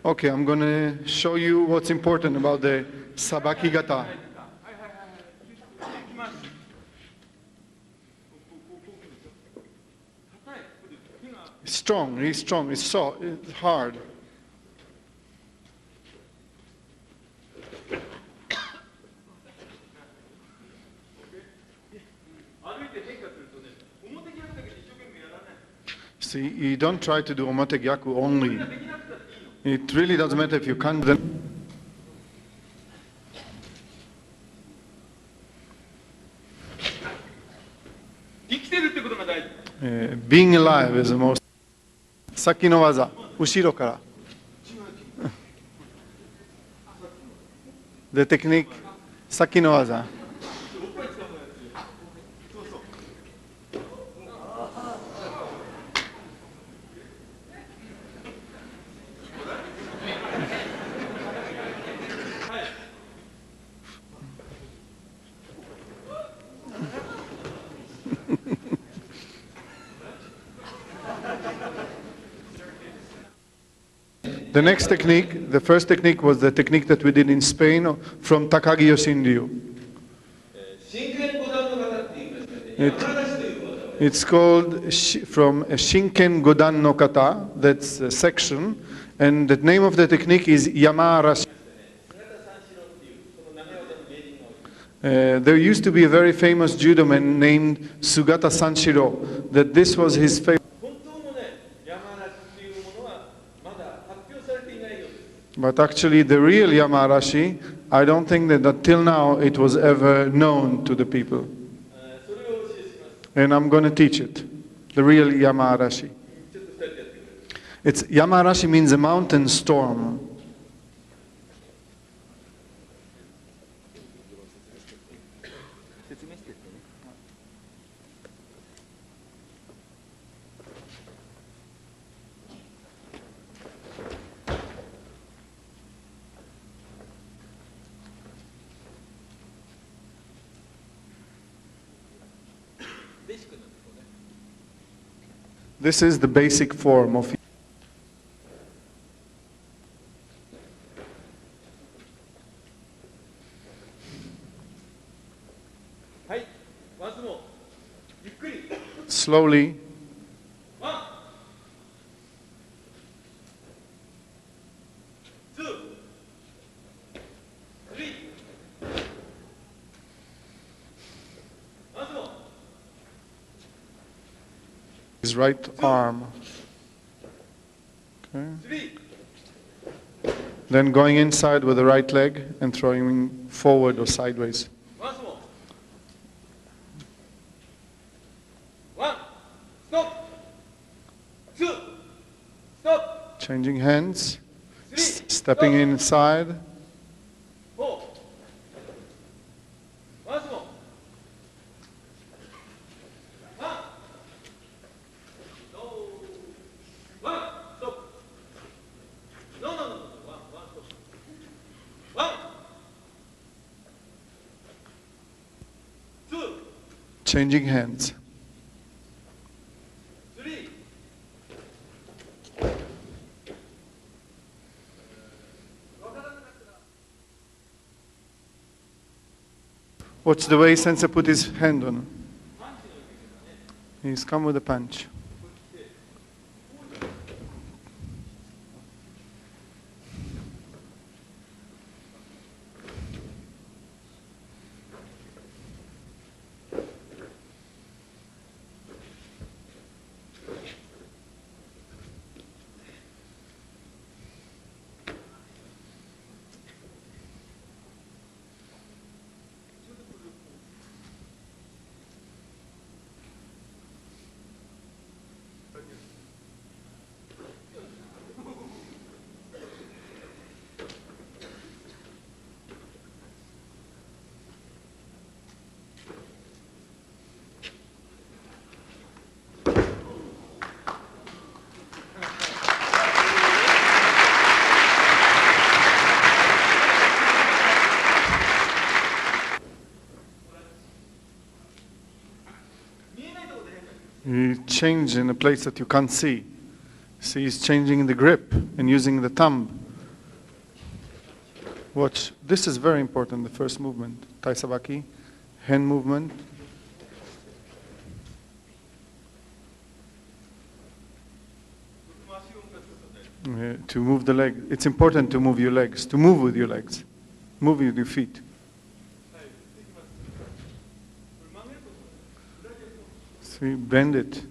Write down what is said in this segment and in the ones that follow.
Okay, I'm going to show you what's important about the sabaki gata. It's strong, he's strong, it's soft, it's hard. See, you don't try to do omate gyaku only. It really doesn't matter if you can't. Being alive is the most. Saki no waza, ushiro kara. The technique, saki no waza. The next technique, the first technique was the technique that we did in Spain from Takagi Yoshinryu. It's called from Shinken Godan no Kata, that's a section, and the name of the technique is Yama-arashi. There used to be a very famous judo man named Sugata Sanshiro, that this was his favorite. But actually the real Yama-arashi, I don't think that until now it was ever known to the people. And I'm going to teach it, the real Yama-arashi. Yama-arashi means a mountain storm. This is the basic form of. Slowly. His right arm. Okay. Then going inside with the right leg and throwing forward or sideways. Changing hands, stepping inside. Changing hands. Watch the way Sensei put his hand on. He's come with a punch. You change in a place that you can't see. See, he's changing the grip and using the thumb Watch. This is very important, the first movement. Tai Sabaki, hand movement. To move the leg. It's important to move your legs, to move with your legs. Move with your feet. See, bend it.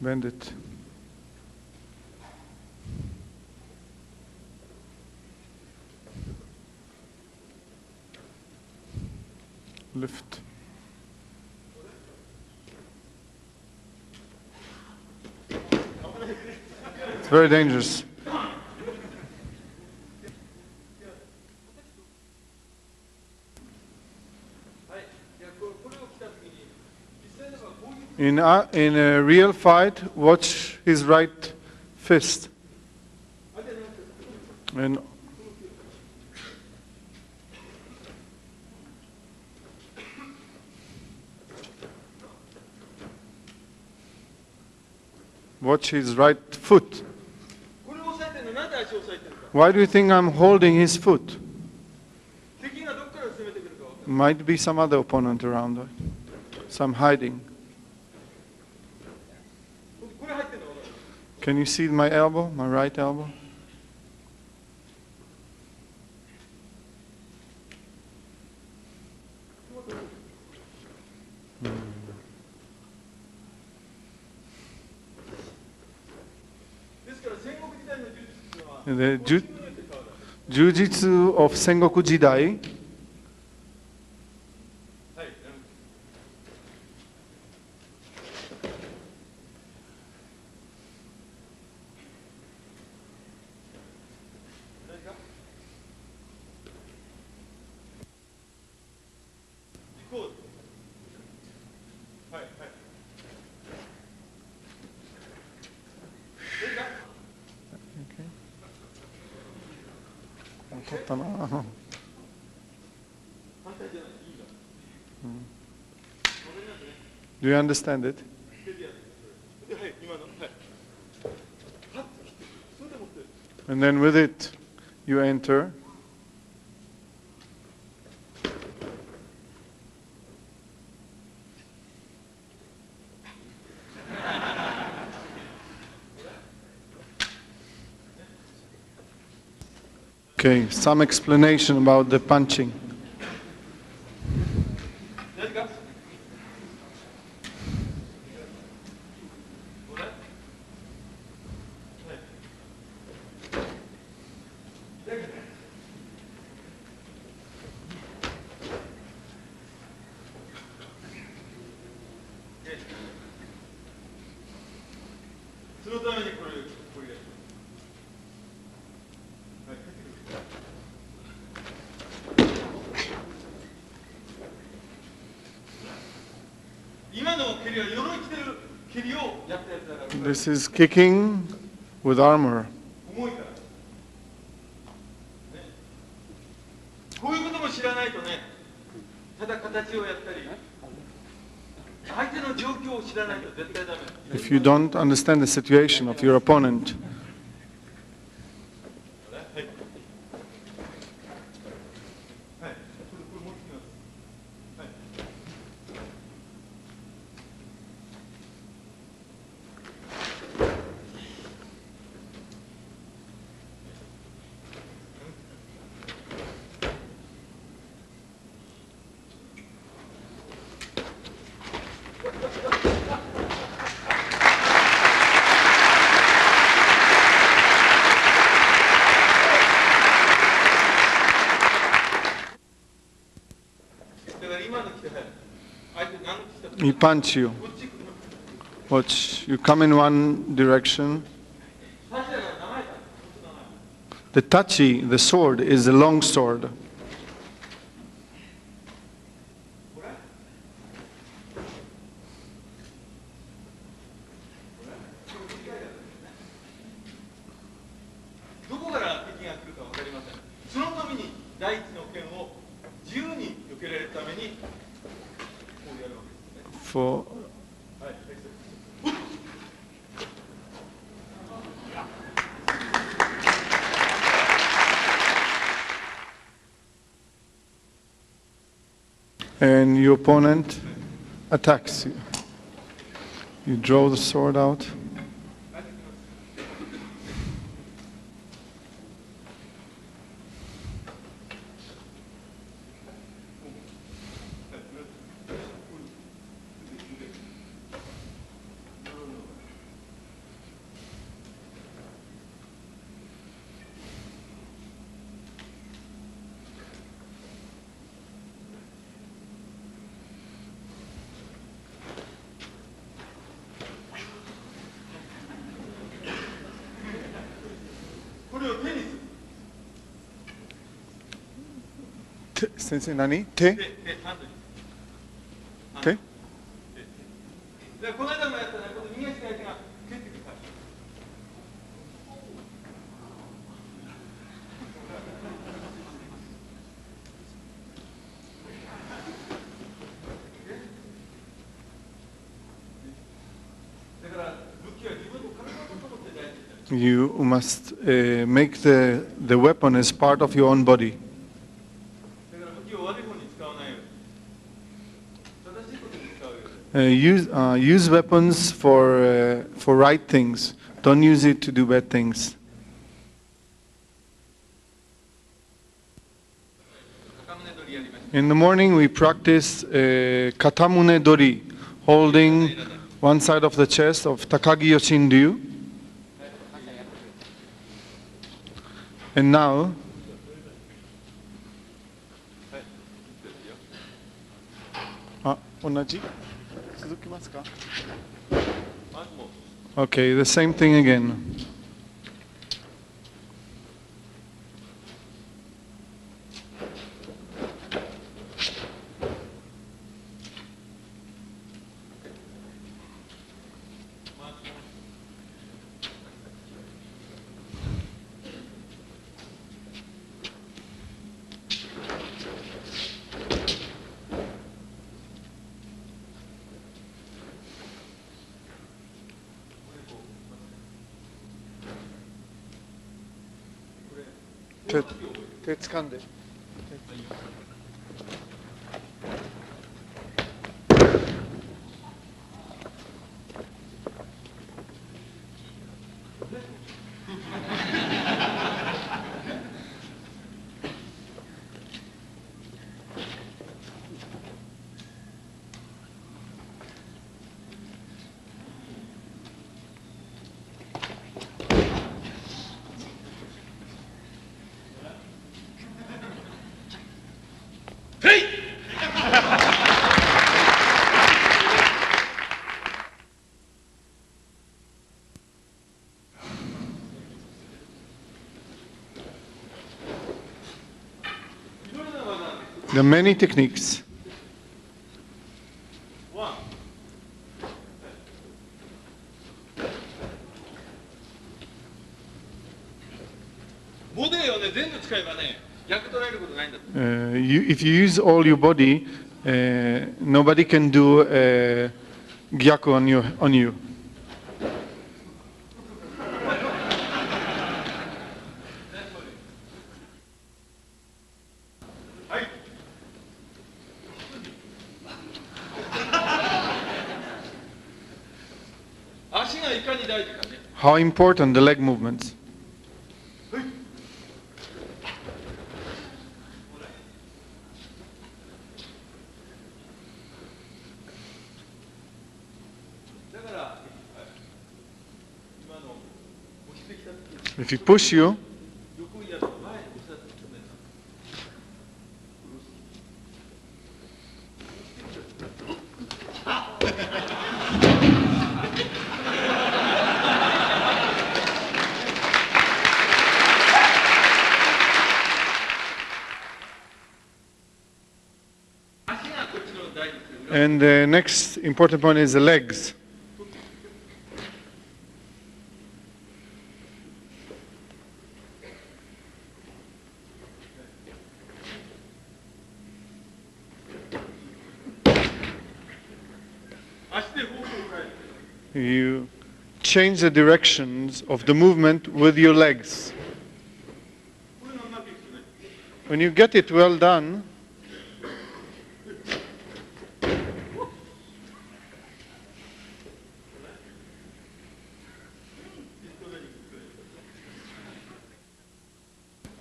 Bend it. Lift. It's very dangerous. In a real fight, watch his right fist. And watch his right foot. Why do you think I'm holding his foot? Might be some other opponent around, some hiding. Can you see my elbow, my right elbow? The Jiu-Jitsu of Sengoku Jidai. Do you understand it? And then with it, you enter. Okay, some explanation about the punching. This is kicking with armor. If you don't understand the situation of your opponent, he punch you. Watch, you come in one direction. The tachi, the sword, is a long sword. For and your opponent attacks you. You draw the sword out. Sensei, nani? Te? Te? You must make the weapon as part of your own body. Use weapons for right things. Don't use it to do bad things. In the morning we practice katamune dori, holding one side of the chest of Takagi Yoshin-ryu. And now, okay, the same thing again. There are many techniques. If you use all your body, nobody can do gyaku on you. How important the leg movements. If he push you, and the next important point is the legs. You change the directions of the movement with your legs. When you get it well done,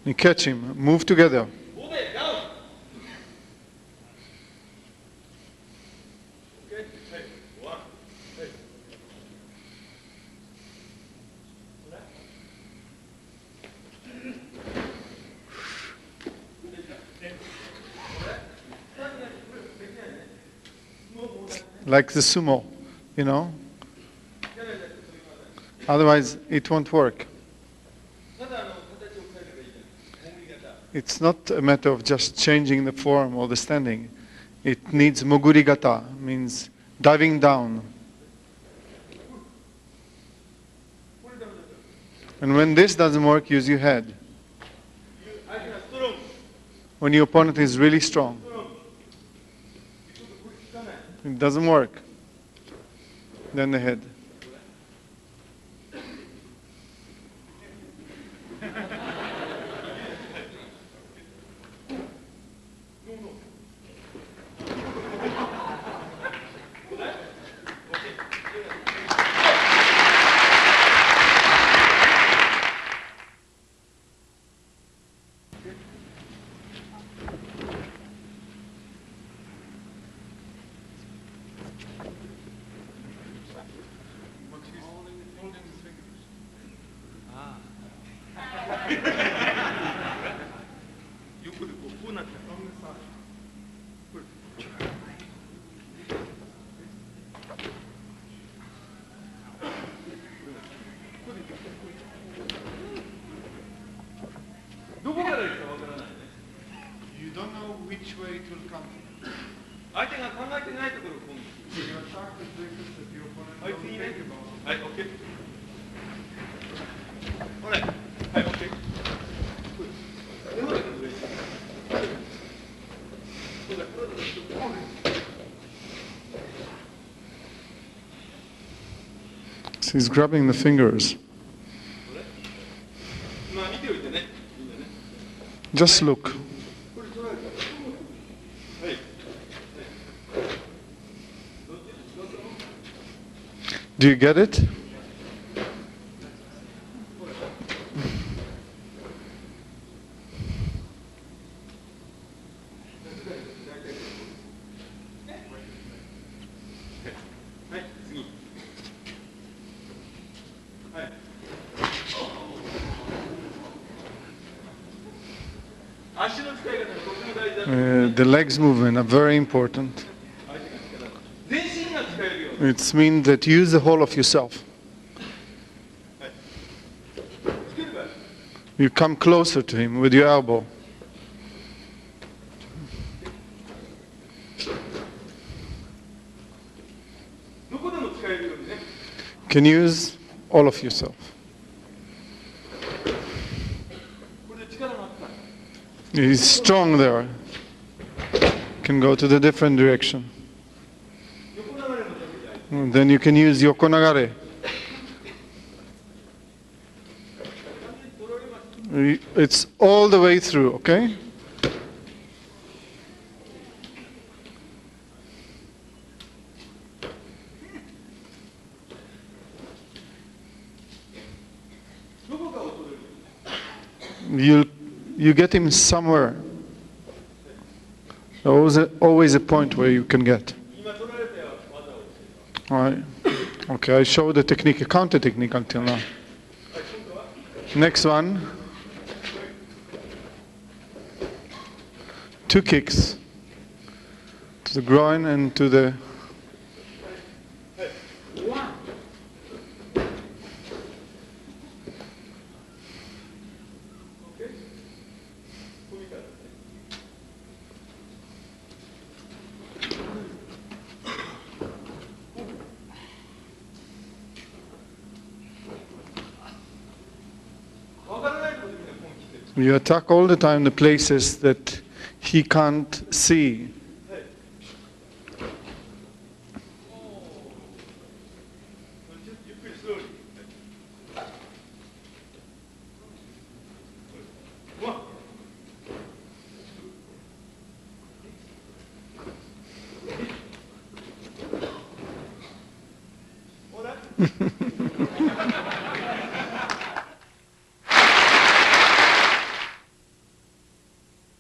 You catch him. Move together. Like the sumo, you know? Otherwise, it won't work. It's not a matter of just changing the form or the standing. It needs mogurigata, means diving down. And when this doesn't work, use your head. When your opponent is really strong, it doesn't work, then the head. You don't know which way it will come. You attack the places that your opponent doesn't think about. So he's grabbing the fingers. Just look. Do you get it? The legs movement are very important. It means that you use the whole of yourself. You come closer to him with your elbow. Can use all of yourself. He's strong there. Can go to the different direction. And then you can use yokonagare. It's all the way through, okay? You get him somewhere. Always a point where you can get. All right. Okay, I showed the technique, a counter technique until now. Next one. 2 kicks to the groin and to the. You attack all the time the places that he can't see.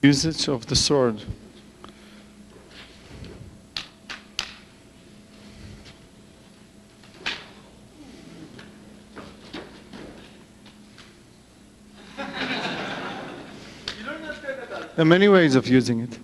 Usage of the sword. There are many ways of using it.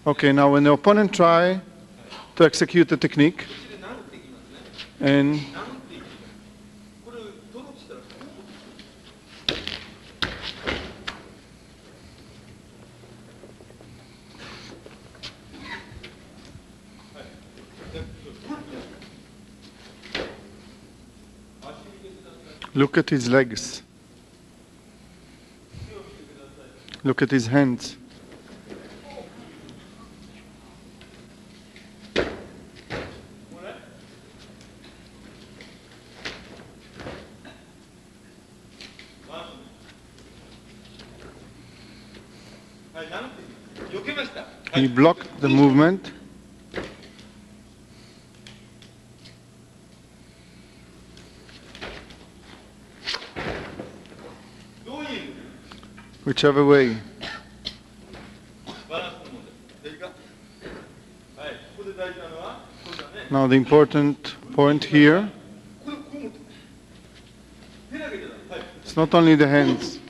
Okay, now when the opponent try to execute the technique, and look at his legs, look at his hands. He blocked the movement. Whichever way. Now the important point here, it's not only the hands,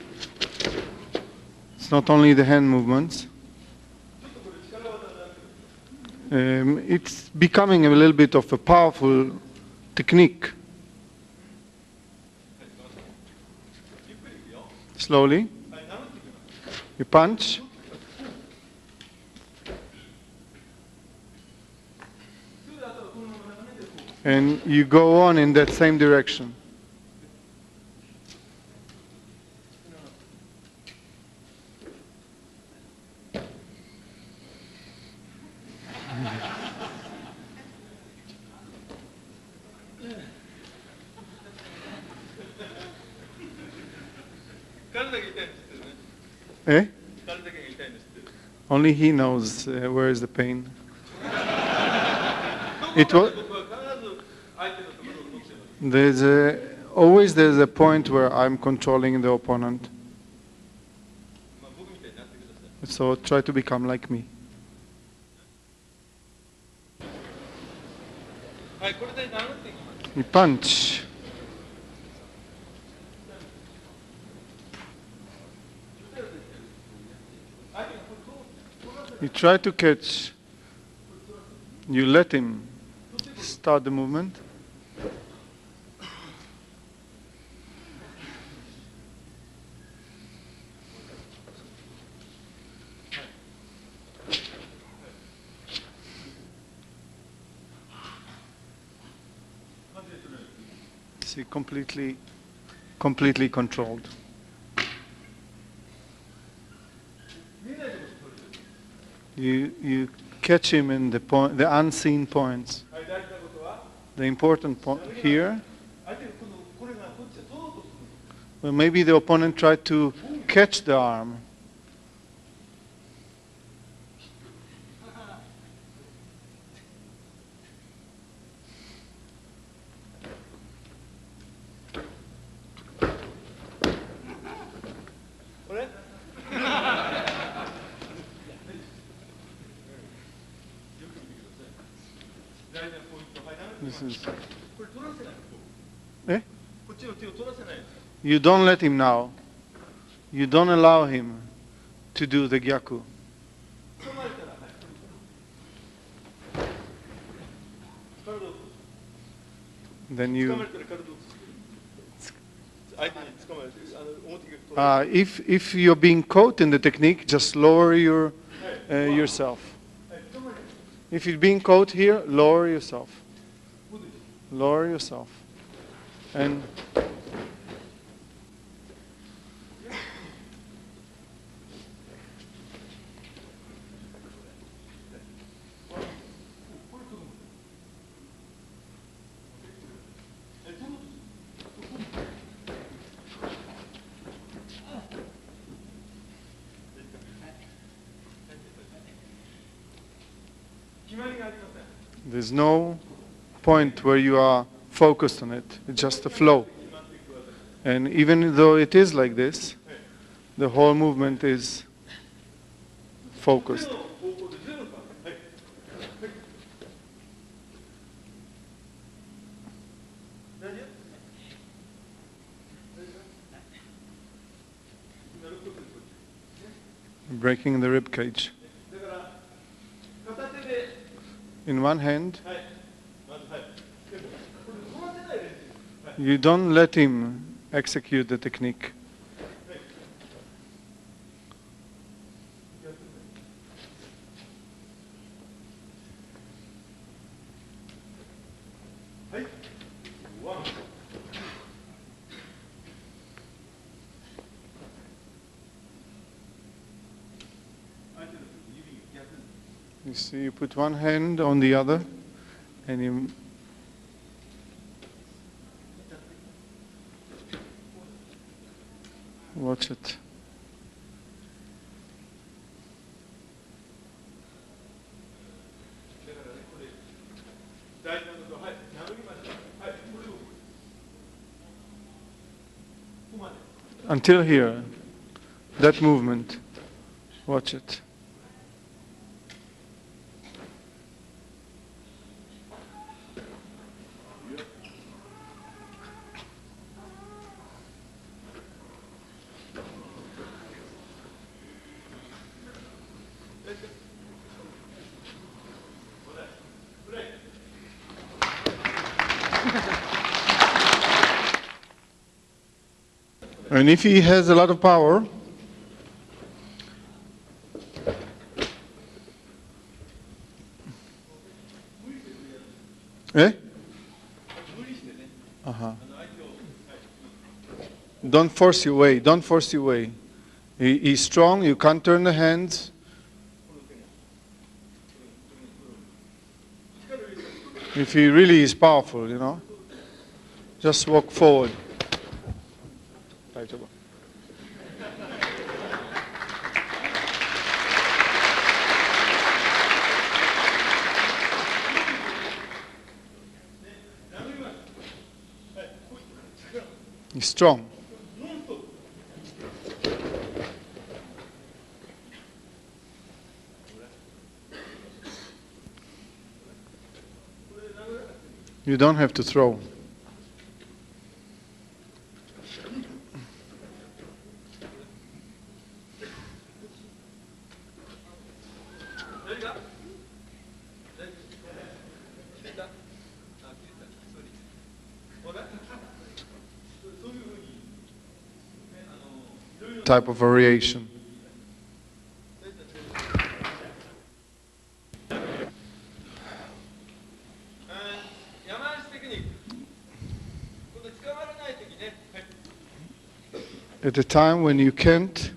it's not only the hand movements. It's becoming a little bit of a powerful technique. Slowly. You punch. And you go on in that same direction. Eh? Only he knows where is the pain. It was. Always there's a point where I'm controlling the opponent. So try to become like me. You punch. You try to catch. You let him start the movement. See, completely controlled. You catch him in the unseen points. The important point here, well, maybe the opponent tried to catch the arm. This is, eh? You don't let him now. You don't allow him to do the gyaku. Then you. If you're being caught in the technique, just lower your yourself. If you're being caught here, lower yourself. Lower yourself. And there's no point where you are focused on it. It's just a flow. And even though it is like this, the whole movement is focused. Breaking the rib cage. In one hand, you don't let him execute the technique. You see, you put one hand on the other, and you watch it. Until here, that movement, watch it. And if he has a lot of power, don't force your way, don't force your way. He's strong, you can't turn the hands. If he really is powerful, you know, just walk forward. He's strong. You don't have to throw. Type of variation. At the time when you can't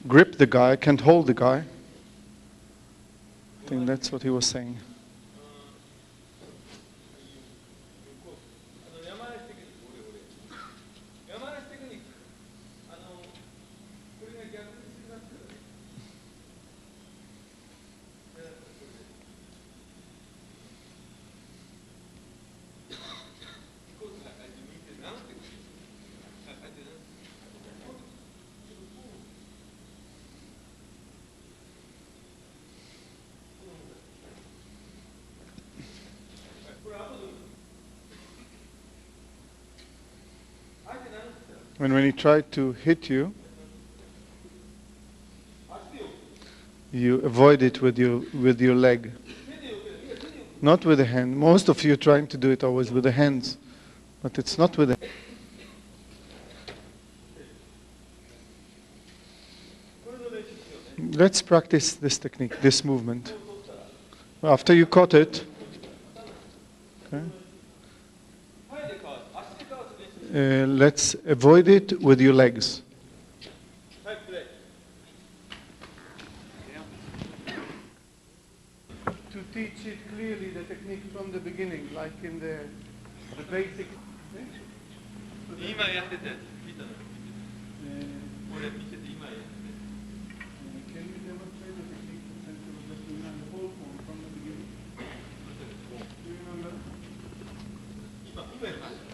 grip the guy, can't hold the guy, I think that's what he was saying. When he tried to hit you, you avoid it with your leg, not with the hand. Most of you are trying to do it always with the hands, but it's not with the hand. Let's practice this technique, this movement. After you caught it, okay, let's avoid it with your legs. To teach it clearly, the technique from the beginning, like in the basic. Can you demonstrate the technique since it was just doing the whole form from the beginning? Do you remember?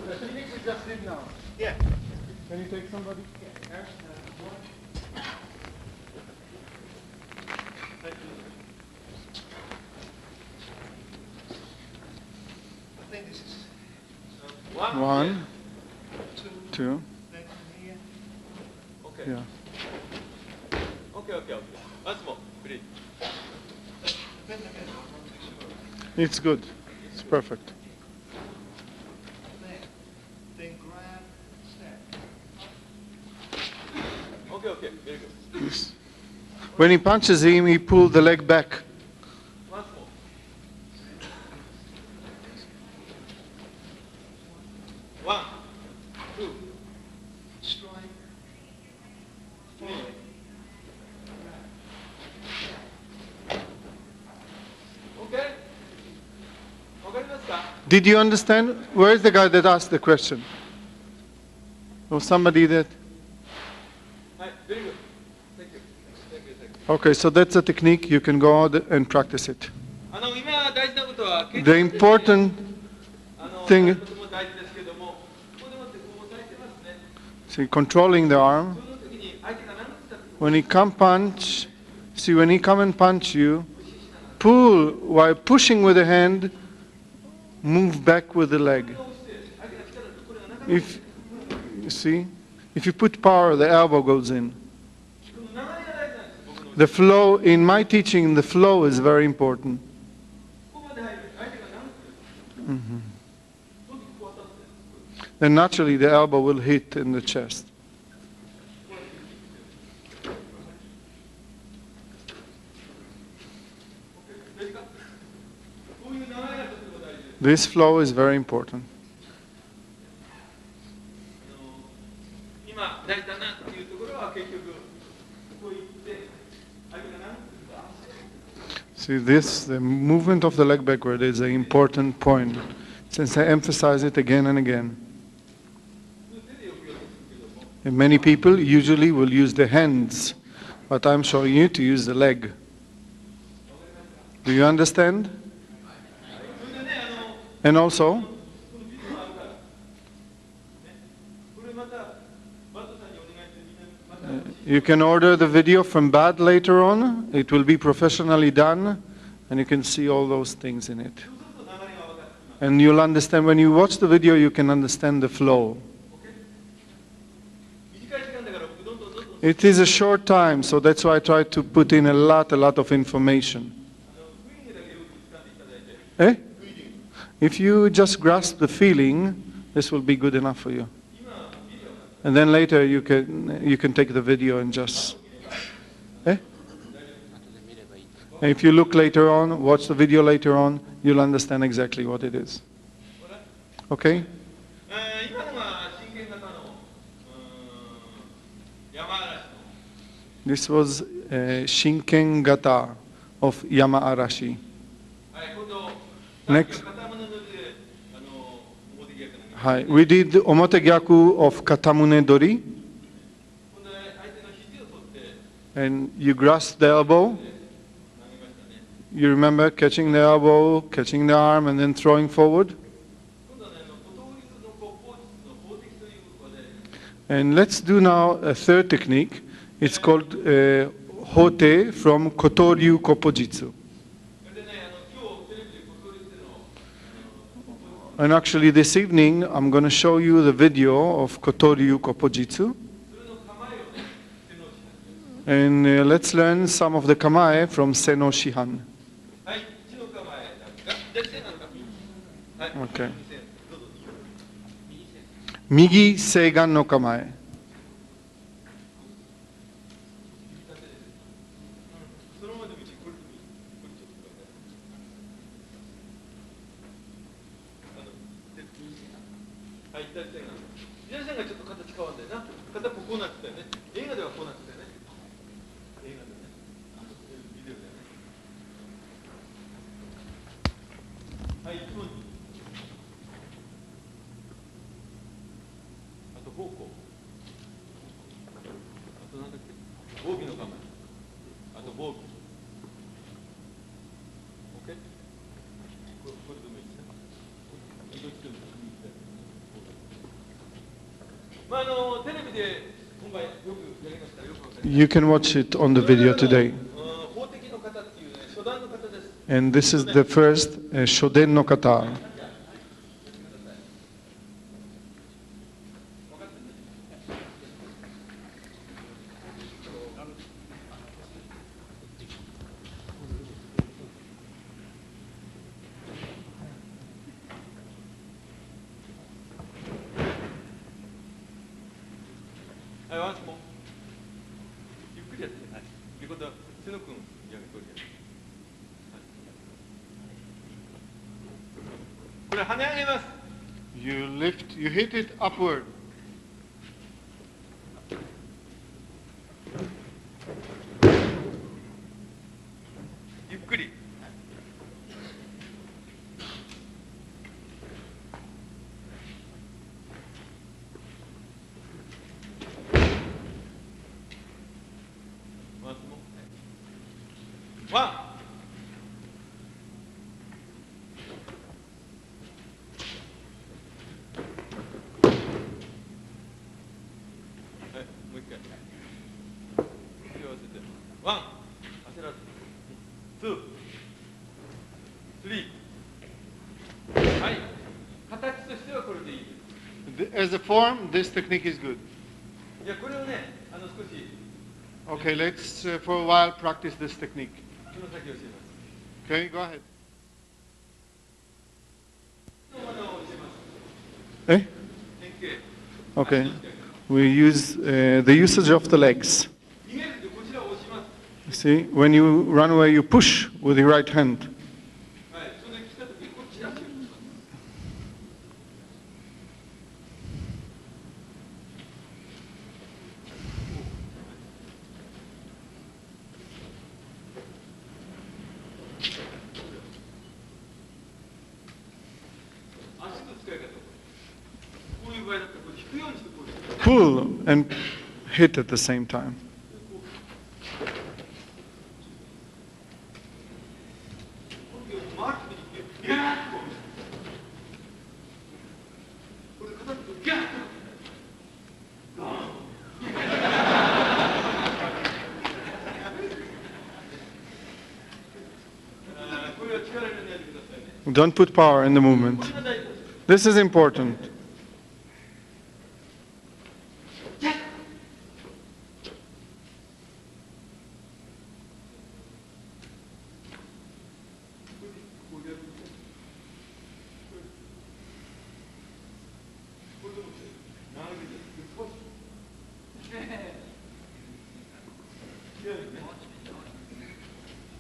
The technique we just did now. Yeah. Can you take somebody? Yeah. I think this is One, two. Okay. Yeah. Okay. Once more, please. It's good. It's perfect. Then grab, step. Okay, very good. Yes. When he punches him, he pulls the leg back. Once more. One, two, Strike. three. Okay? わかりますか? Did you understand? Where is the guy that asked the question? Or somebody that... はい、very good. Thank you. Okay, so that's a technique. You can go out and practice it. 今大事なことは、 The important thing- とても大事ですけども、ここでもってこう押さえてますね。 See, controlling the arm. その時に相手が何と言ったって When he come punch, see, when he come and punch you, pull while pushing with the hand, move back with the leg. 押して相手が来たらこれがなかなか If you see, if you put power, the elbow goes in. この流れが大事なんです僕の The flow, in my teaching, the flow is very important. ここまで入る相手が何と言った その時こう当たって Then naturally the elbow will hit in the chest. こういう流れがとても大事です This flow is very important. 今大事だなっていうところは結局こう言って相手が何と言った See this, the movement of the leg backward is an important point, since I emphasize it again and again. 手でよくやるんですけども And many people usually will use the hands, but I'm showing you to use the leg. Do you understand? それでね And also, このビデオがあるから、ね、これまたバットさんにお願いしてみんなまた you can order the video from BAD later on. It will be professionally done, and you can see all those things in it. そうすると流れが分かってきます。 And you'll understand, when you watch the video, you can understand the flow. 短い時間だから僕どんどん It is a short time, so that's why I try to put in a lot of information. 雰囲気だけよく掴んでいただいて Eh? If you just grasp the feeling, this will be good enough for you. 今ビデオが And then later you can take the video and just... Eh? And if you look later on, watch the video later on, you'll understand exactly what it is. Okay? 今のが真剣型の山嵐の This was Shinken Gata of Yama Arashi. はい今度 Next. 片物ので表逆な Hi. We did Omotegyaku of Katamune Dori, 今度は相手の肘を取って and you grasp the elbow. 投げましたね You remember catching the elbow, catching the arm, and then throwing forward? 今度はね小通りの国宝術の法的ということで And let's do now a third technique. It's called Hote from Kotoryu Koppojitsu. それでね今日テレビで小通りしての And actually this evening, I'm going to show you the video of Kotoryu Koppojitsu. それの構えをね手のし And let's learn some of the kamae from Seno Shihan. はい地の構えなんかで手なのかはい Okay. どうぞ右西岸の構え。はい、左線が。左線がちょっと形変わんだよな。片っぽこうなってたよね。映画ではこうなってたよね。映画でね。ビデオでね。はい、一本。あと方向。あとなんだっけ。防御の構え。あと防御。OK？ これでもいいですね。どっちでもいいですね。まあテレビで今回よくやりました。よくわかりました。 You can watch it on the video today. 法的の方っていうね、初段の方です。 And this is the first Shoden no Kata. はい、ワンスポン。ゆっくりやってね。はい。ということは、瀬野君、やるとりやる。これ、跳ね上げます。 You hit it upward. ゆっくり。ワンスポン。ワン。ワン、焦らず、ツー、スリー。はい。形としてはこれでいいです。 As a form, this technique is good. じゃあこれをね、少し Okay, let's for a while practice this technique. その先教えます。 Okay, go ahead. の技を教えます。 Eh? 変形。 Okay. We use the usage of the legs. 逃げるとこちらを押します。 You see, when you run away, you push with your right hand. はい。それで来た時にこっち足を押します。足の使い方。こういう場合だったらこれ引くようにしてこうです。 Pull and hit at the same time. 回る時にギャーッとこう。これ片っぽギャーッと。ガーン。これは力入れないでくださいね。 Don't put power in the こ movement. れが大事です。 This is important.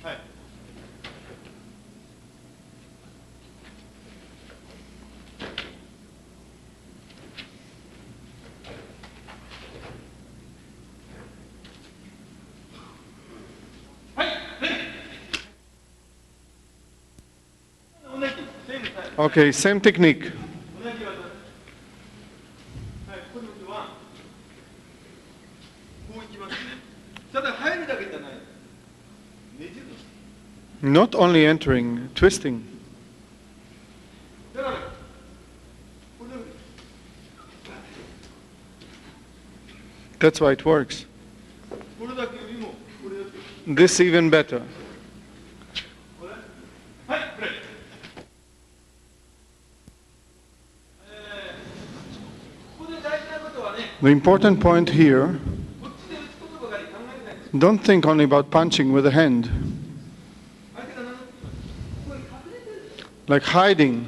はい。はい。同じセームタイム。 Okay, same technique. 同じ技。はい。ここに置いてワン。こういきますね。ただ入るだけじゃない。ねじるの。 Not only entering, twisting. だから、これだけ。 That's why it works. これだけよりも、これだけ。 This even better. これ。はい、これ。ここで大事なことはね、 The important point here, こっちで打つことばかり考えないんです。 don't think only about punching with the hand, 相手が何を言ってます。ここに隠れてるんですよ。 like hiding.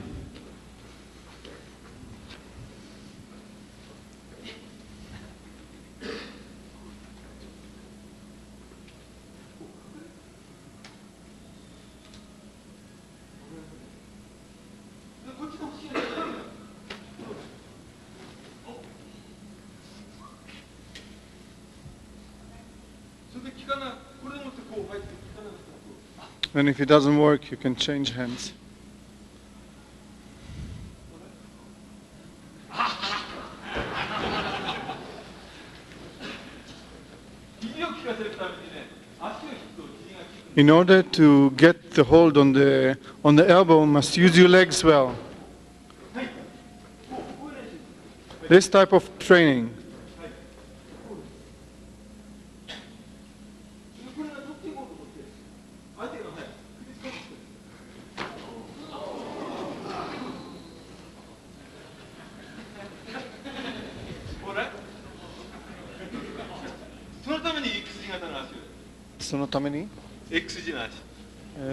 でこっちの欲しいのじゃないんだ。かな、これでもってこう入って効かなかったらこう。 And if it doesn't work, you can change hands. 肘を効かせるためにね、足を引くと肘が効く。 In order to get the hold on the elbow, you must use your legs well. はい。こういう練習。 This type of training. はい。これが取っていこうと思って、相手がはい、首つかむんですよ。ほら。そのために X 字型の足を。そのために? X 字の足。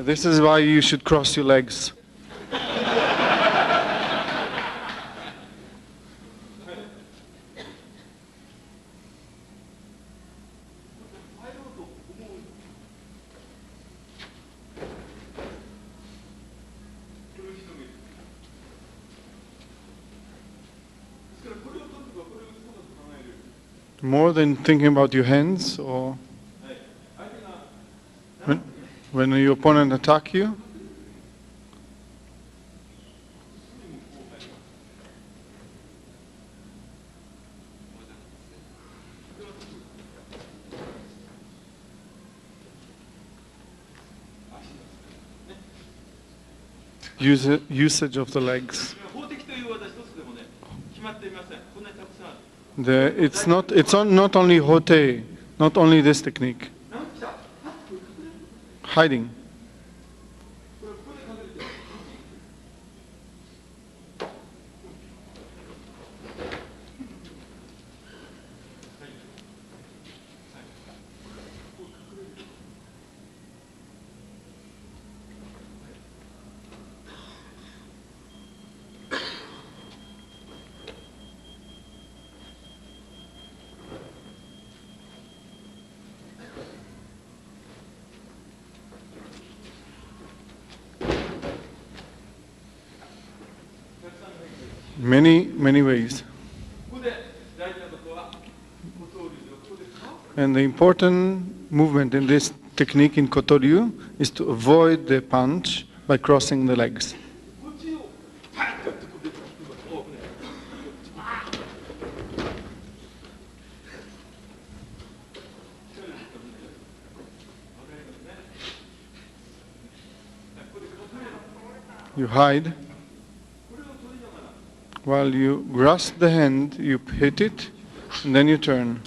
This is why you should cross your legs. more than thinking about your hands or when your opponent attack you. Usage of the legs. It's not only hote, not only this technique. Hiding. Many ways. And the important movement in this technique in Kotoryu is to avoid the punch by crossing the legs. You hide. While you grasp the hand, you hit it, and then you turn.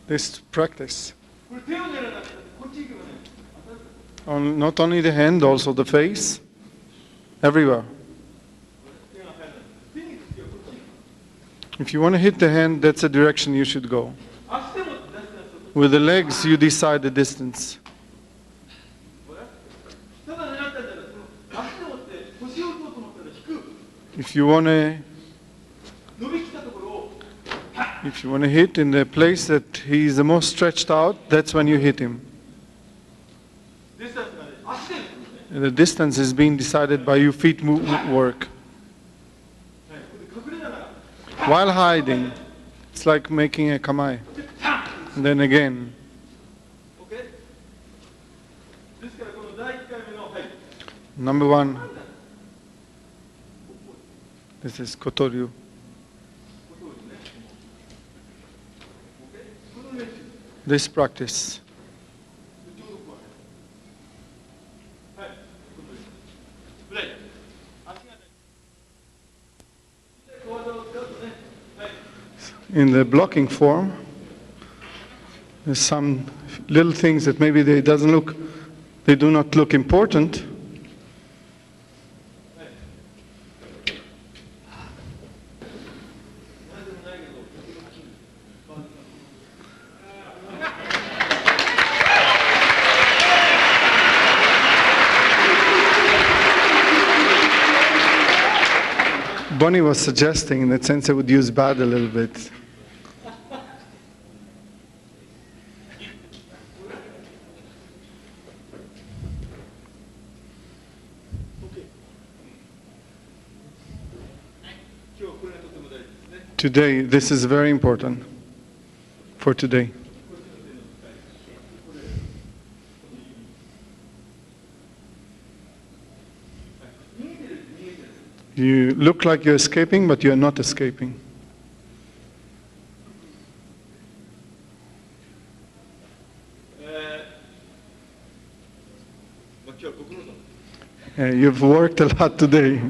This practice. Not only the hand, also the face, everywhere. If you want to hit the hand, that's the direction you should go. With the legs, you decide the distance. If you want to hit in the place that he is the most stretched out, that's when you hit him. And the distance is being decided by your feet work. While hiding, it's like making a kamai. And then again. Number one. This is Kotoryu. This practice. In the blocking form, there's some little things that maybe they do not look important. Bonnie was suggesting that Sensei would use bad a little bit. Today, this is very important for today. You look like you're escaping, but you're not escaping. You've worked a lot today.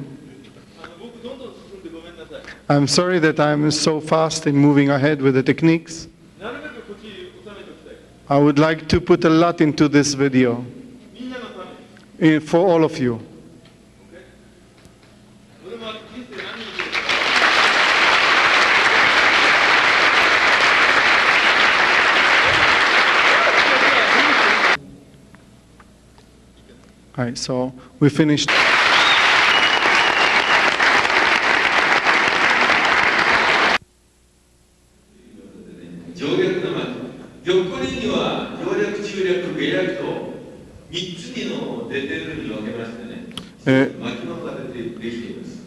I'm sorry that I'm so fast in moving ahead with the techniques. I would like to put a lot into this video for all of you. All right, so we finished. 上略の巻玉古には上略中略下略と3つのレベルに分けましてね巻物ができています。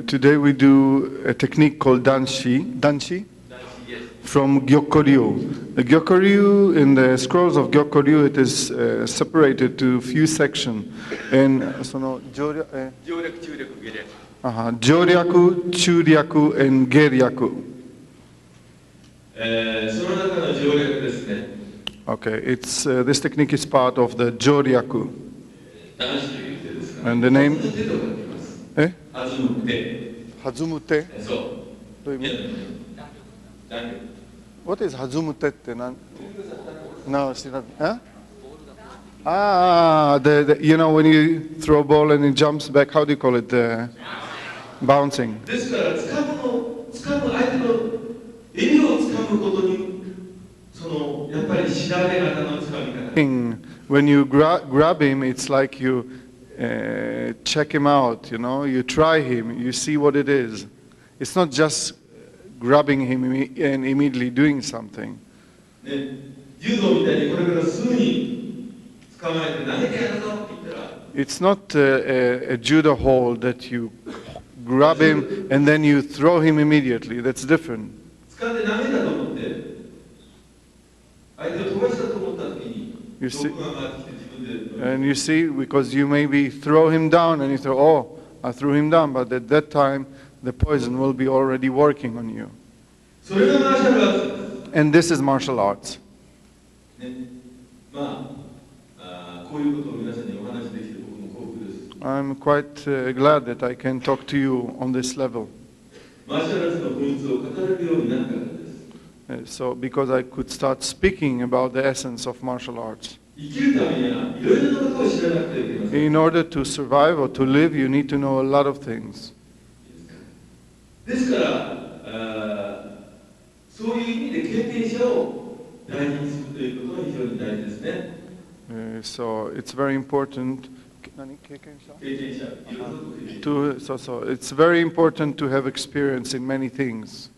Today we do a technique called danshi from Gyokoryu. The Gyokoryu, in the scrolls of Gyokoryu, it is separated to few sections. And Joryaku, Churyaku, and Geryaku. Okay, it's this technique is part of the Joryaku. And the name? Hazumute? What is Hazumute? No, she not. Huh? You know when you throw a ball and it jumps back, how do you call it? Bouncing. When you grab him, it's like you check him out, you know, you try him, you see what it is. It's not just grabbing him and immediately doing something. It's not a judo hold that you grab him and then you throw him immediately. That's different. You see, and you see, because you maybe throw him down and you throw, oh, I threw him down, but at that time the poison will be already working on you. And this is martial arts. I'm quite glad that I can talk to you on this level. So, because I could start speaking about the essence of martial arts. In order to survive or to live, you need to know a lot of things. So it's very important. It's very important to have experience in many things.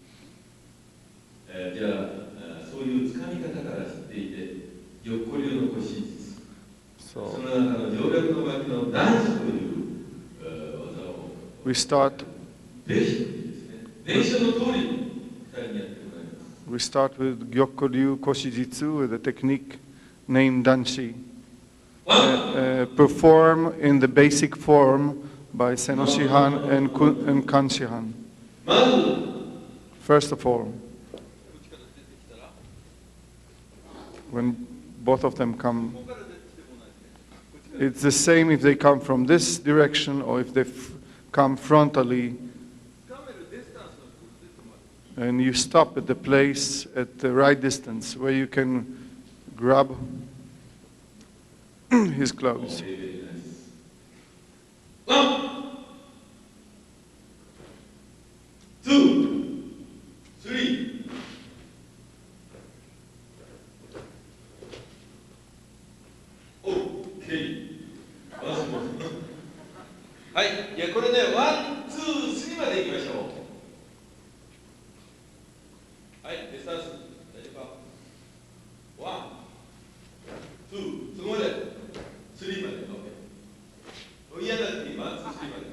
So we start with Gyokoryu Koshijitsu with a technique named Danshi. Perform in the basic form by Senoshihan and Kanshihan. First of all, when both of them come, it's the same if they come from this direction or if they come frontally. And you stop at the place at the right distance where you can grab his clothes. One, two, three. Okay. はい、いやこれね、ワン、ツー、スリーまでいきましょう。はい、ディスタンス、大丈夫か。ワン、ツー、そこまで、スリーまで、OK。嫌な時、ワン、ツー、スリーまで。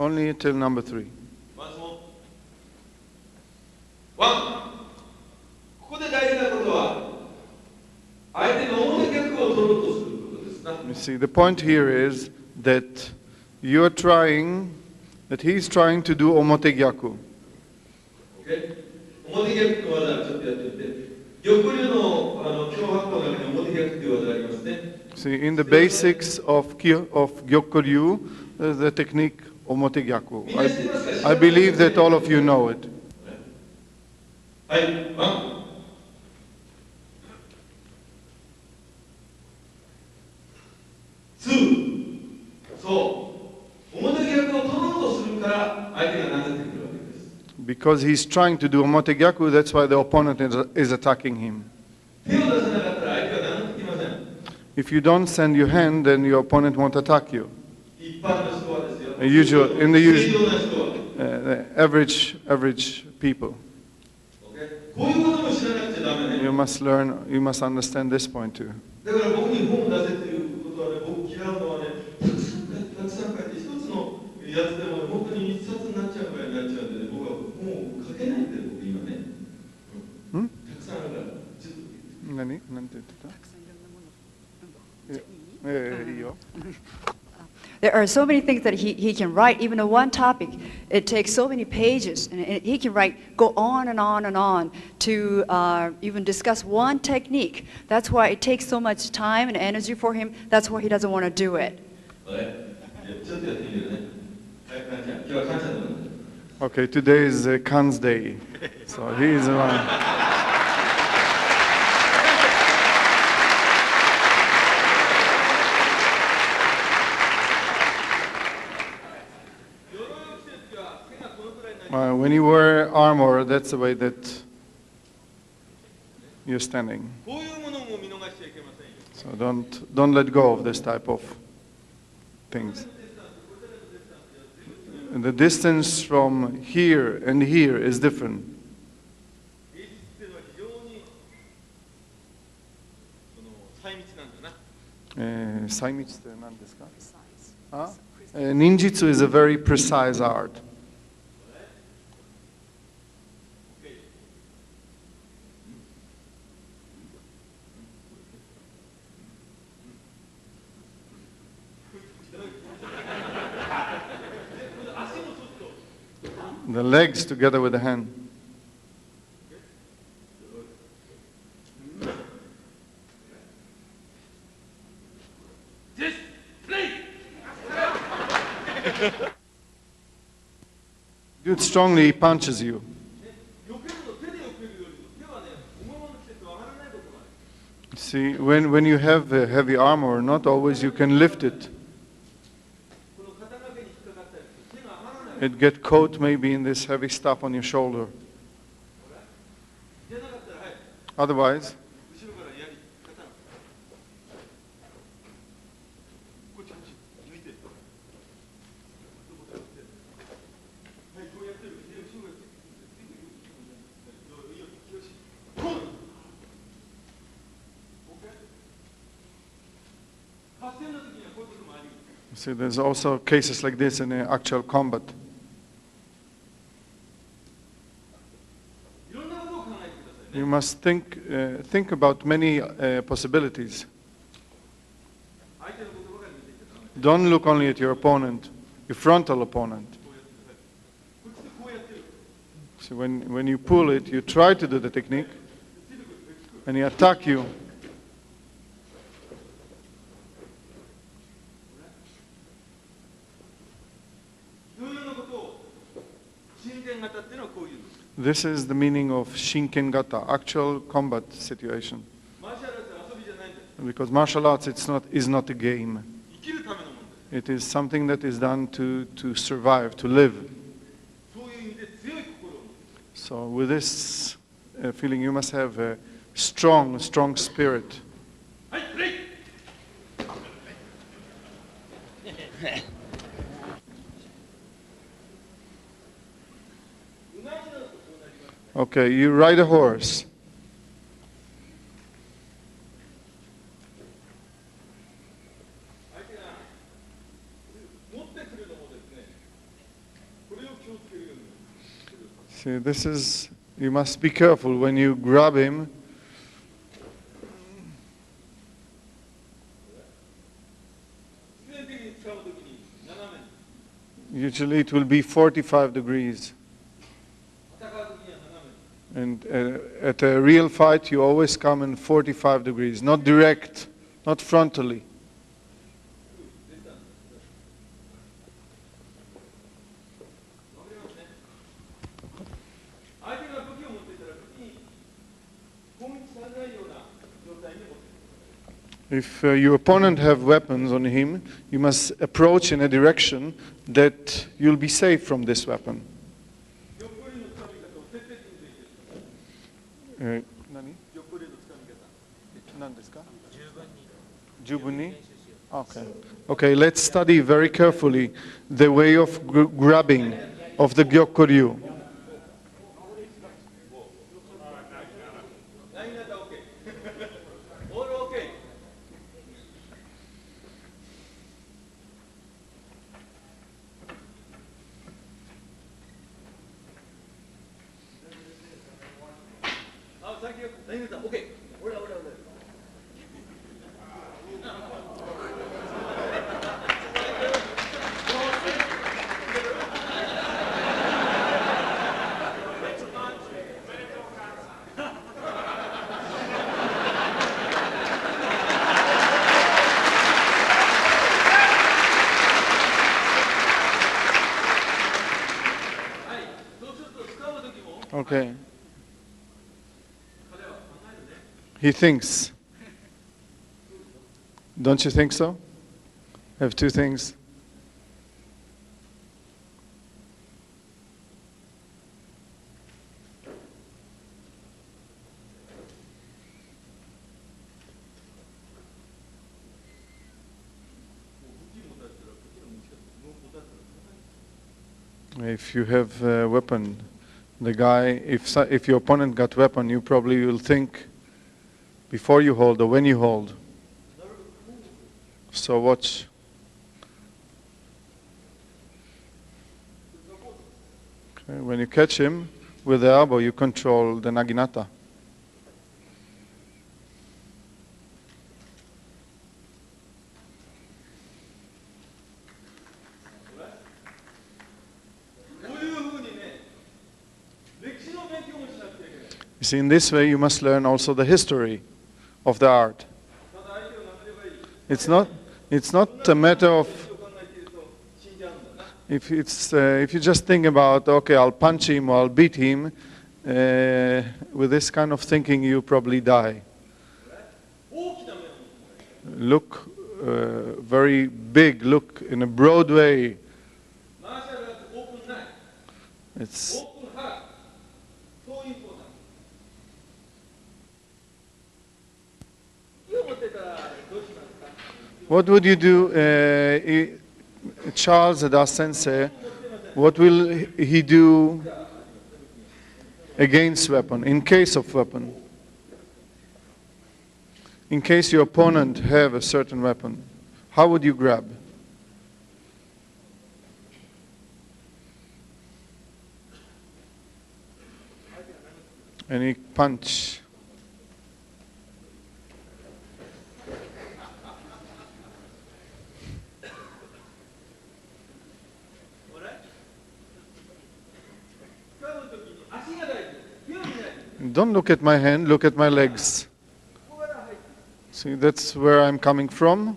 Only until number 3. Once more. 相手の表逆を取ろうとすることですな。 You see, the point here is that you're trying, that he's trying to do omotegyaku. Okay? 表逆の技ちょっとやってみて。玉流の脅迫の中に表逆という技がありますね。See, in the basics of Gyokuryu, there's the technique omotegyaku. I believe that all of you know it. はい、ワン。ツー。そう。表逆を取ろうとするから相手が殴ってくるわけです。 Because he's trying to do omotegyaku, that's why the opponent is attacking him. 手を出さなかったら相手は殴ってきません。 If you don't send your hand, then your opponent won't attack you. 一般の人はですよ。In the usual, 正常な人は。the average people. こういうことも知らなくちゃダメね。You must learn, you must understand this point too. だから僕に本を出せということはね、僕嫌うのはね、たくさん書いて、一つのやつでも本当に一冊になっちゃうぐらいになっちゃうんでね、僕は本を書けないんで、僕今ね。たくさんあるから、ちょっと。何て言ってた？いいよ。There are so many things that he can write, even on one topic. It takes so many pages, and he can write, go on and on and on to even discuss one technique. That's why it takes so much time and energy for him. That's why he doesn't want to do it. Okay, today is Khan's day, so he is one. When you wear armor, that's the way that you're standing. So don't let go of this type of things. And the distance from here and here is different. 細密って何ですか？Ninjutsu is a very precise art. The legs together with the hand. Do it strongly, he punches you. See, when you have a heavy armor, not always you can lift it. It get caught maybe in this heavy stuff on your shoulder. Otherwise, see, there's also cases like this in actual combat. You must think about many possibilities. Don't look only at your opponent, your frontal opponent. So when you pull it, you try to do the technique, and he attack you. This is the meaning of Shinken-gata, actual combat situation. Because martial arts is not a game. It is something that is done to survive, to live. So with this feeling, you must have a strong spirit. Okay, you ride a horse. See, this is, you must be careful when you grab him. 使うときに斜めに Usually it will be 45 degrees. 戦うときには斜めに And at a real fight, you always come in 45 degrees, not direct, not frontally. わかりますね。相手が武器を持っていたら武器に攻撃されないような状態に持っている。 If your opponent have weapons on him, you must approach in a direction that you'll be safe from this weapon. 横振りのつかみ方を徹底的に勉強してください。何？横振りのつかみ方。何ですか？十分に? Okay. Okay, let's study very carefully the way of grabbing of the Gyokuryu. ラインナッター OK。オール OK。あ、さっきラインナッター OK。俺ら。Okay. He thinks. Don't you think so? Have two things. If you have a weapon, the guy, if your opponent got weapon, you probably will think before you hold or when you hold. So watch. Okay, when you catch him with the elbow, you control the naginata. You see, in this way, you must learn also the history of the art. It's not a matter of if you just think about, okay, I'll punch him or I'll beat him. With this kind of thinking, you probably die. Look very big. Look in a broad way. It's. What would you do, Charles Ada Sensei, what will he do against weapon, in case of weapon? In case your opponent have a certain weapon, how would you grab? Any punch? Don't look at my hand, look at my legs. See, that's where I'm coming from.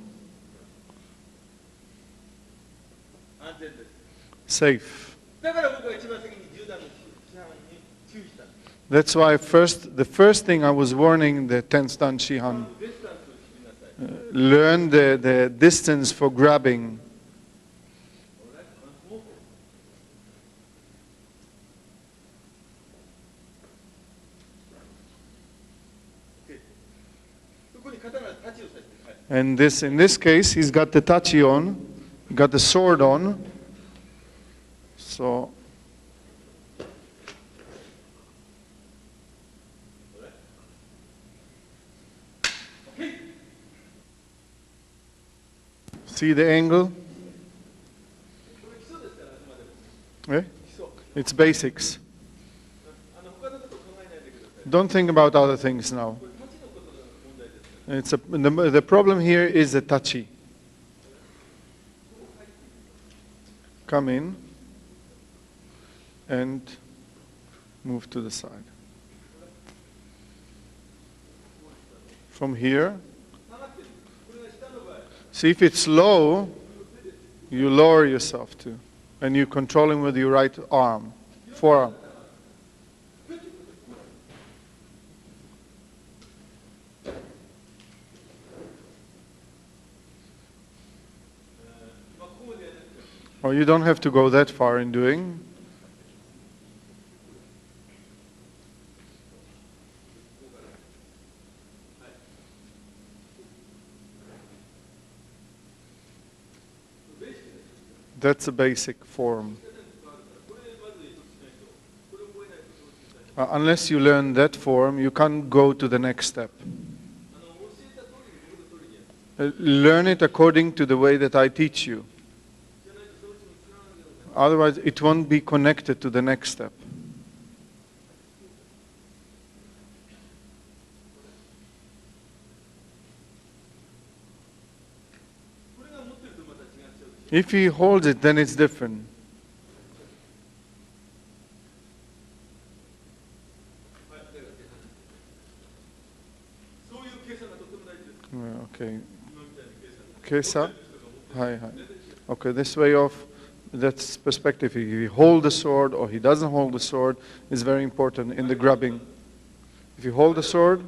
Safe. That's why the first thing I was warning the 10th Dan Shihan, learn the distance for grabbing. And in this case, he's got the tachi on, got the sword on. So see the angle? Eh? It's basics. Don't think about other things now. The problem here is the tachi. come in and move to the side. From here, see if it's low, you lower yourself too. And you're controlling with your right arm, forearm. Or you don't have to go that far in doing. That's a basic form. Unless you learn that form, you can't go to the next step. Learn it according to the way that I teach you. Otherwise, it won't be connected to the next step. If he holds it, then it's different. Okay. Kesa? Hi, hi. Okay, this way of, that's perspective. If he holds the sword or he doesn't hold the sword is very important in the grabbing. If you hold the sword,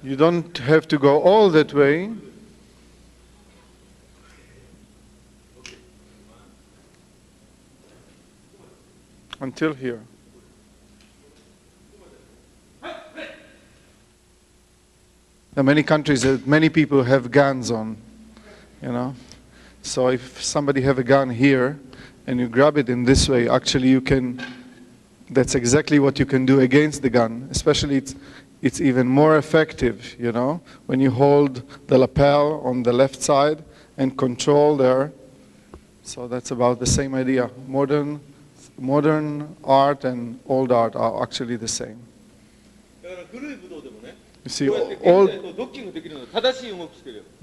you don't have to go all that way. Until here. There are many countries that many people have guns on, you know. So if somebody have a gun here and you grab it in this way, actually you can, that's exactly what you can do against the gun. Especially it's even more effective, you know, when you hold the lapel on the left side and control there. So that's about the same idea. Modern art and old art are actually the same. You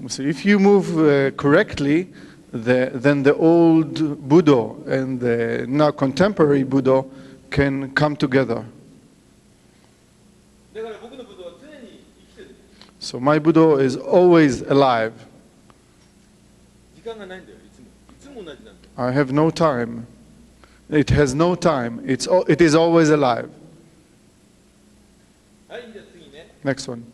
see, if you move correctly, then the old Budo and the now contemporary Budo can come together. So my Budo is always alive. I have no time. It has no time. It is always alive. Next one.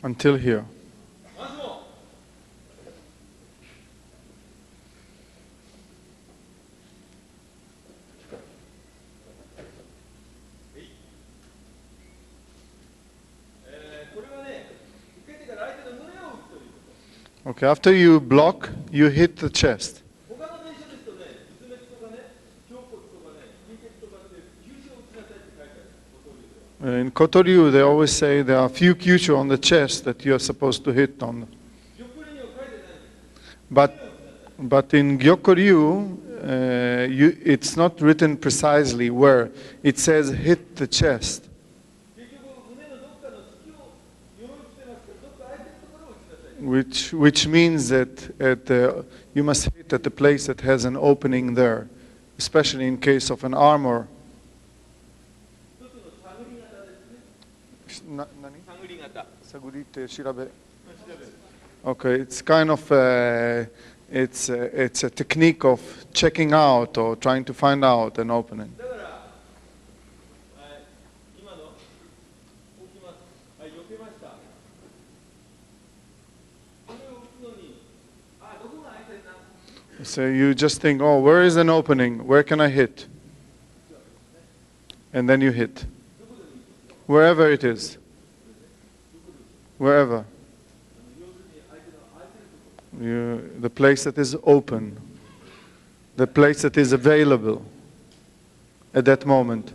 Until here. Okay, after you block, you hit the chest. In Kotoryu, they always say there are a few kyushu on the chest that you are supposed to hit on. But in Gyokoryu, it's not written precisely where. It says hit the chest. Which means that you must hit at the place that has an opening there, especially in case of an armor. Okay, it's kind of it's a technique of checking out or trying to find out an opening. So you just think, oh, where is an opening? Where can I hit? And then you hit. Wherever it is. Wherever. The place that is open. The place that is available at that moment.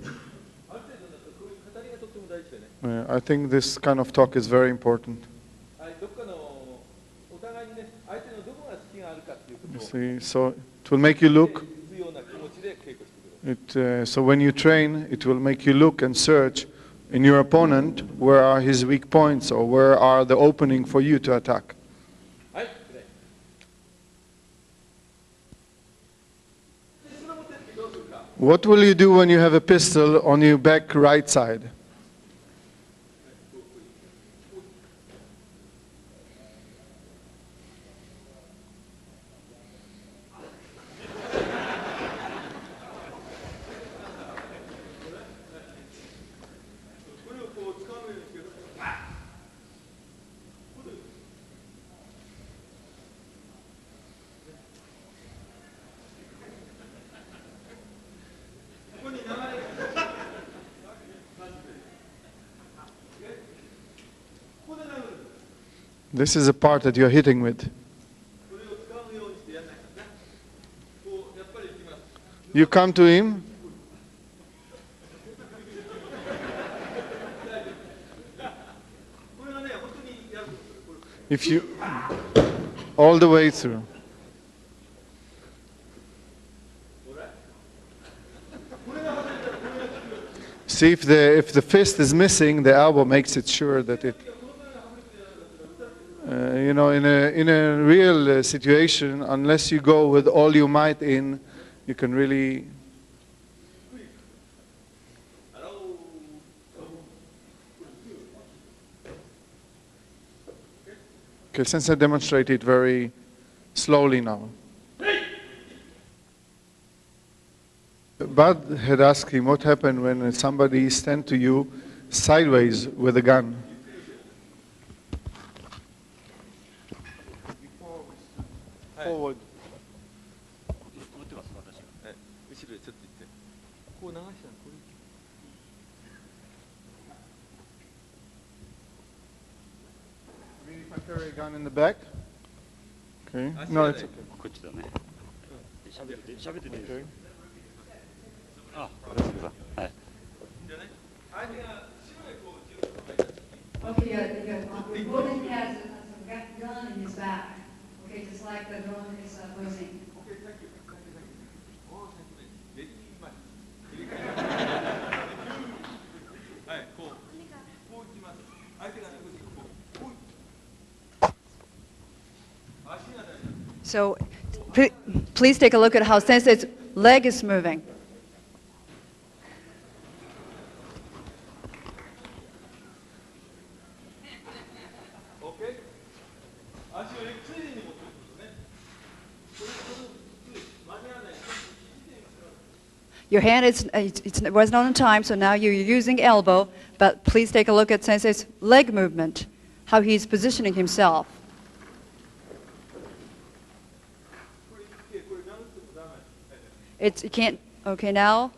I think this kind of talk is very important. You see, so it will make you look. So when you train, it will make you look and search in your opponent where are his weak points or where are the opening for you to attack. What will you do when you have a pistol on your back right side? This is a part that you're hitting with. You come to him. If you, all the way through. See if the fist is missing, the elbow makes it sure that it. You know, in a real situation, unless you go with all your might in, you can really. Okay, since I demonstrate it very slowly now. Bud had asked him what happened when somebody stand to you sideways with a gun. Forward. I mean, if I carry a gun in the back? Okay. No, it's okay. Okay. Okay, the opponent has a gun in his back. Okay, just like the drone is posing. Okay, thank you. Oh, thank you. So please take a look at how Sensei's leg is moving. Your hand it was not on time, so now you're using elbow, but please take a look at Sensei's leg movement, how he's positioning himself. You can't, okay, now.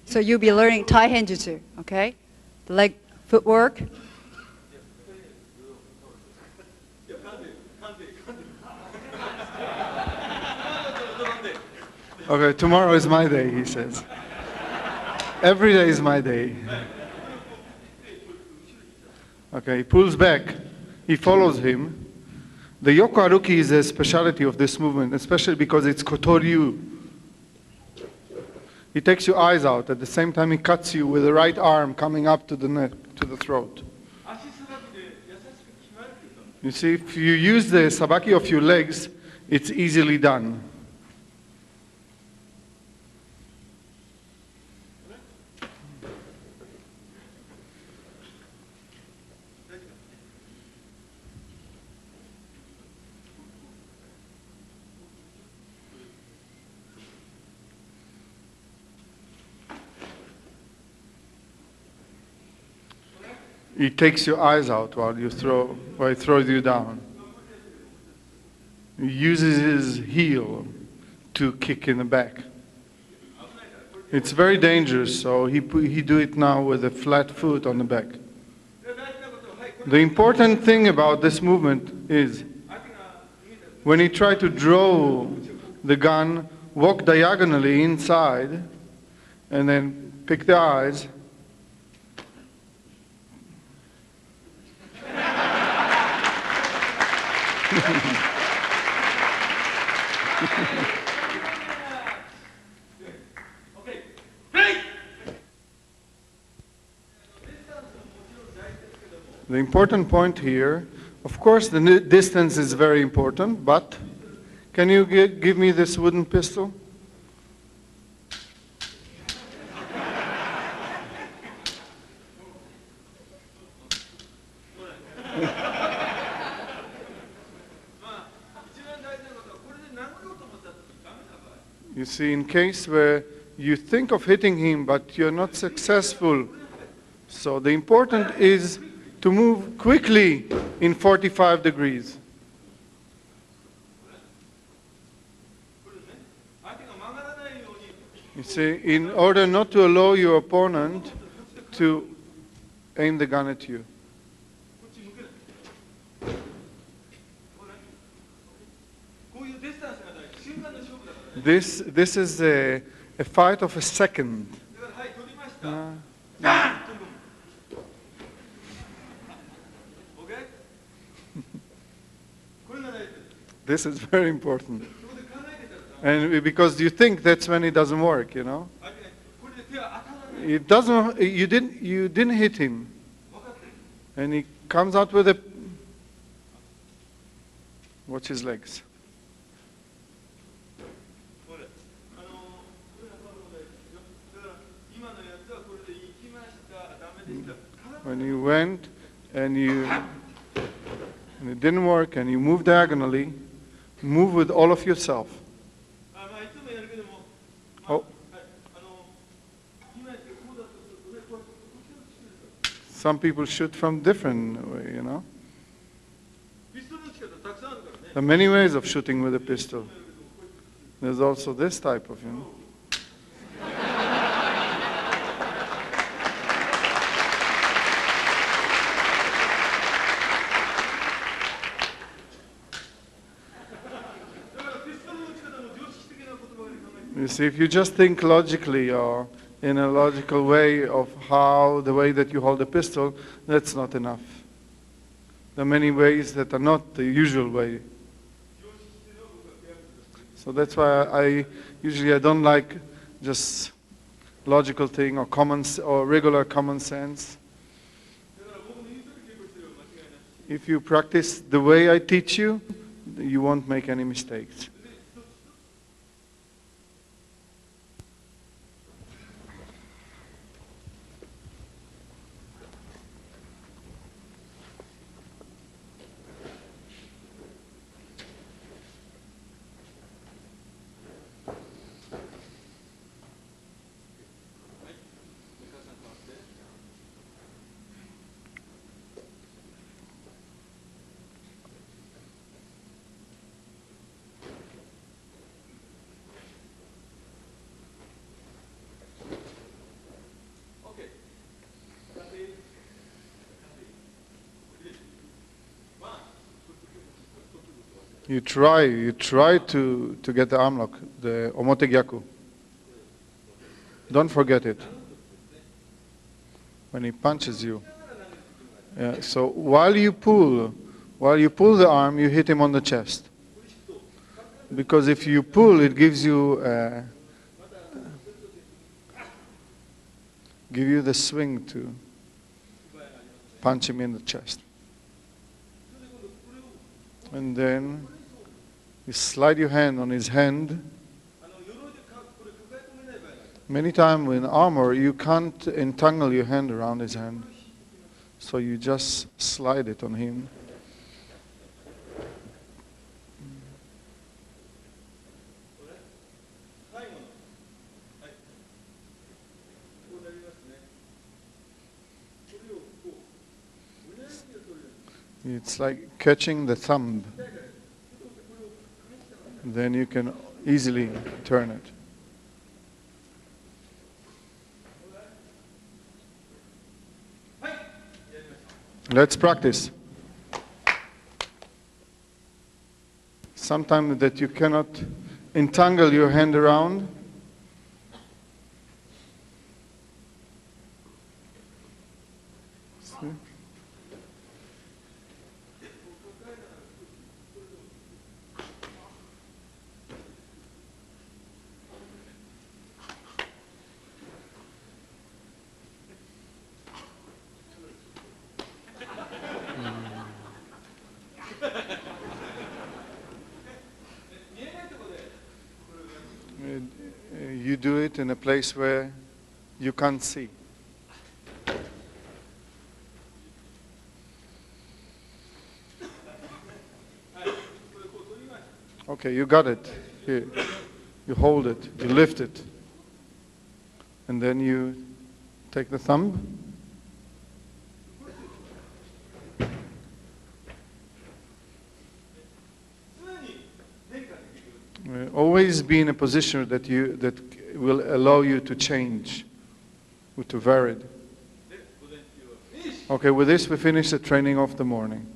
So you'll be learning Tai Henjutsu, okay? The leg footwork. Okay, tomorrow is my day, he says. Every day is my day. Okay, he pulls back. He follows him. The Yoko Aruki is a specialty of this movement, especially because it's Kotoryu. He takes your eyes out. At the same time, he cuts you with the right arm coming up to the neck, to the throat. You see, if you use the sabaki of your legs, it's easily done. He takes your eyes out while he throws you down. He uses his heel to kick in the back. It's very dangerous, so he do it now with a flat foot on the back. The important thing about this movement is when he try to draw the gun, walk diagonally inside, and then pick the eyes. The important point here, of course, the distance is very important, but can you give me this wooden pistol? You see, in case where you think of hitting him, but you're not successful, so the important is to move quickly in 45 degrees. You see, in order not to allow your opponent to aim the gun at you. This is a fight of a second. This is very important. And because you think that's when it doesn't work, you know. It doesn't. You didn't hit him, and he comes out with a. Watch his legs. When you went and it didn't work, and you move diagonally, move with all of yourself. Oh. Some people shoot from different way, you know. There are many ways of shooting with a pistol. There's also this type of, you know. You see, if you just think logically or in a logical way of the way that you hold a pistol, that's not enough. There are many ways that are not the usual way. So that's why I don't like just logical thing or regular common sense. If you practice the way I teach you, you won't make any mistakes. You try to get the arm lock, the omotegyaku. Don't forget it. When he punches you. Yeah, so while you pull the arm, you hit him on the chest. Because if you pull, it gives you the swing to punch him in the chest. And then you slide your hand on his hand. Many times in armor, you can't entangle your hand around his hand. So you just slide it on him. It's like catching the thumb. Then you can easily turn it. Let's practice. Sometimes that you cannot entangle your hand around. See? You do it in a place where you can't see. Okay, you got it. Here. You hold it, you lift it. And then you take the thumb. Always be in a position that will allow you to change, to vary it. Okay, with this we finish the training of the morning.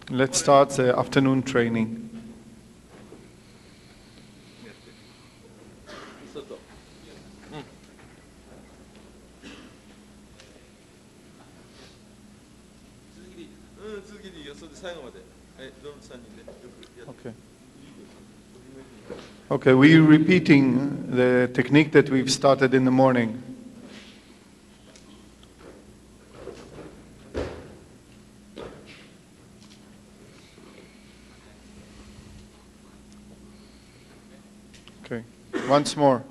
Let's start the afternoon training. Okay. Okay, we're repeating the technique that we've started in the morning. Okay, once more.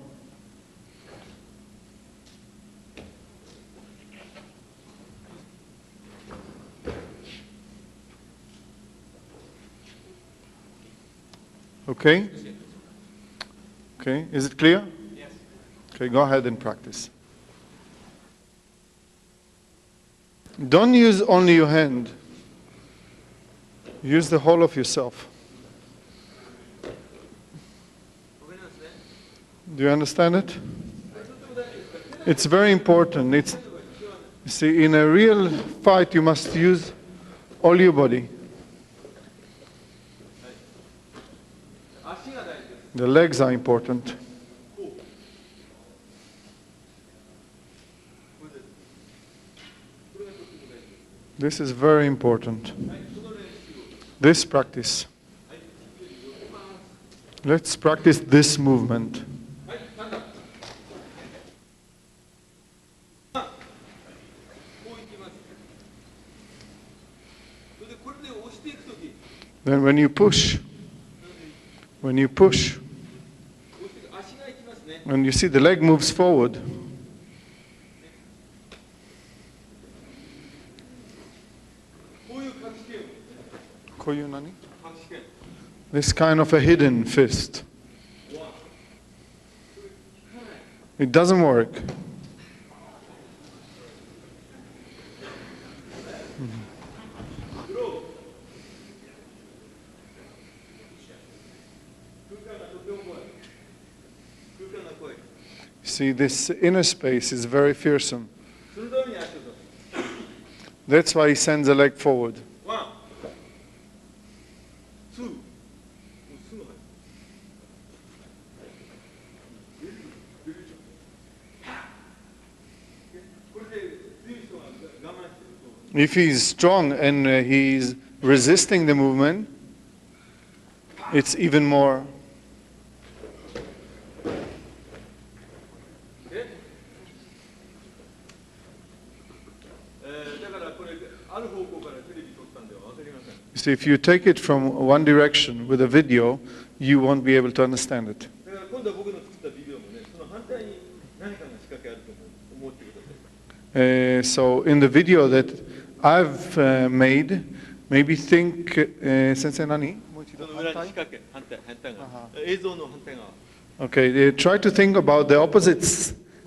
Okay? Okay, is it clear? Yes. Okay, go ahead and practice. Don't use only your hand. Use the whole of yourself. Do you understand it? It's very important. You see, in a real fight, you must use all your body. The legs are important. This is very important. This practice. Let's practice this movement. Then when you push, and you see the leg moves forward. This kind of a hidden fist. It doesn't work. See, this inner space is very fearsome. That's why he sends the leg forward. If he's strong and he's resisting the movement, it's even more. See, if you take it from one direction with a video, you won't be able to understand it. So in the video that I've made, maybe think, Sensei nani? 対側、映像の反対側。 Okay, try to think about the opposite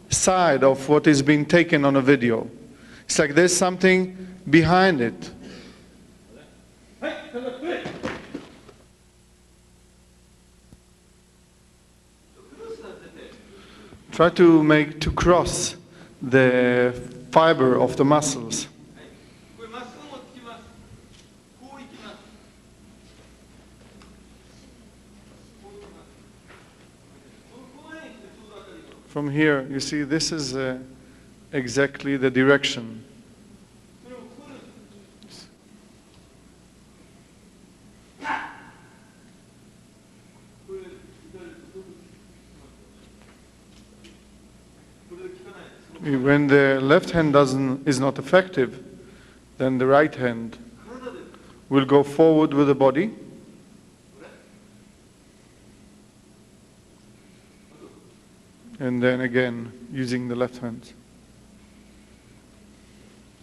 side of what is being taken on a video. It's like there's something behind it. はい、感覚プレイ。 Try to cross the fiber of the muscles. これまっすぐ持ってきます。こういきます。こういきます。この辺にちょうど当たります。 From here, you see, this is exactly the direction. それをここで。これ左これで効かないです。 When the left hand is not effective, then the right hand 体で。 will go forward with the body, and then again using the left hand.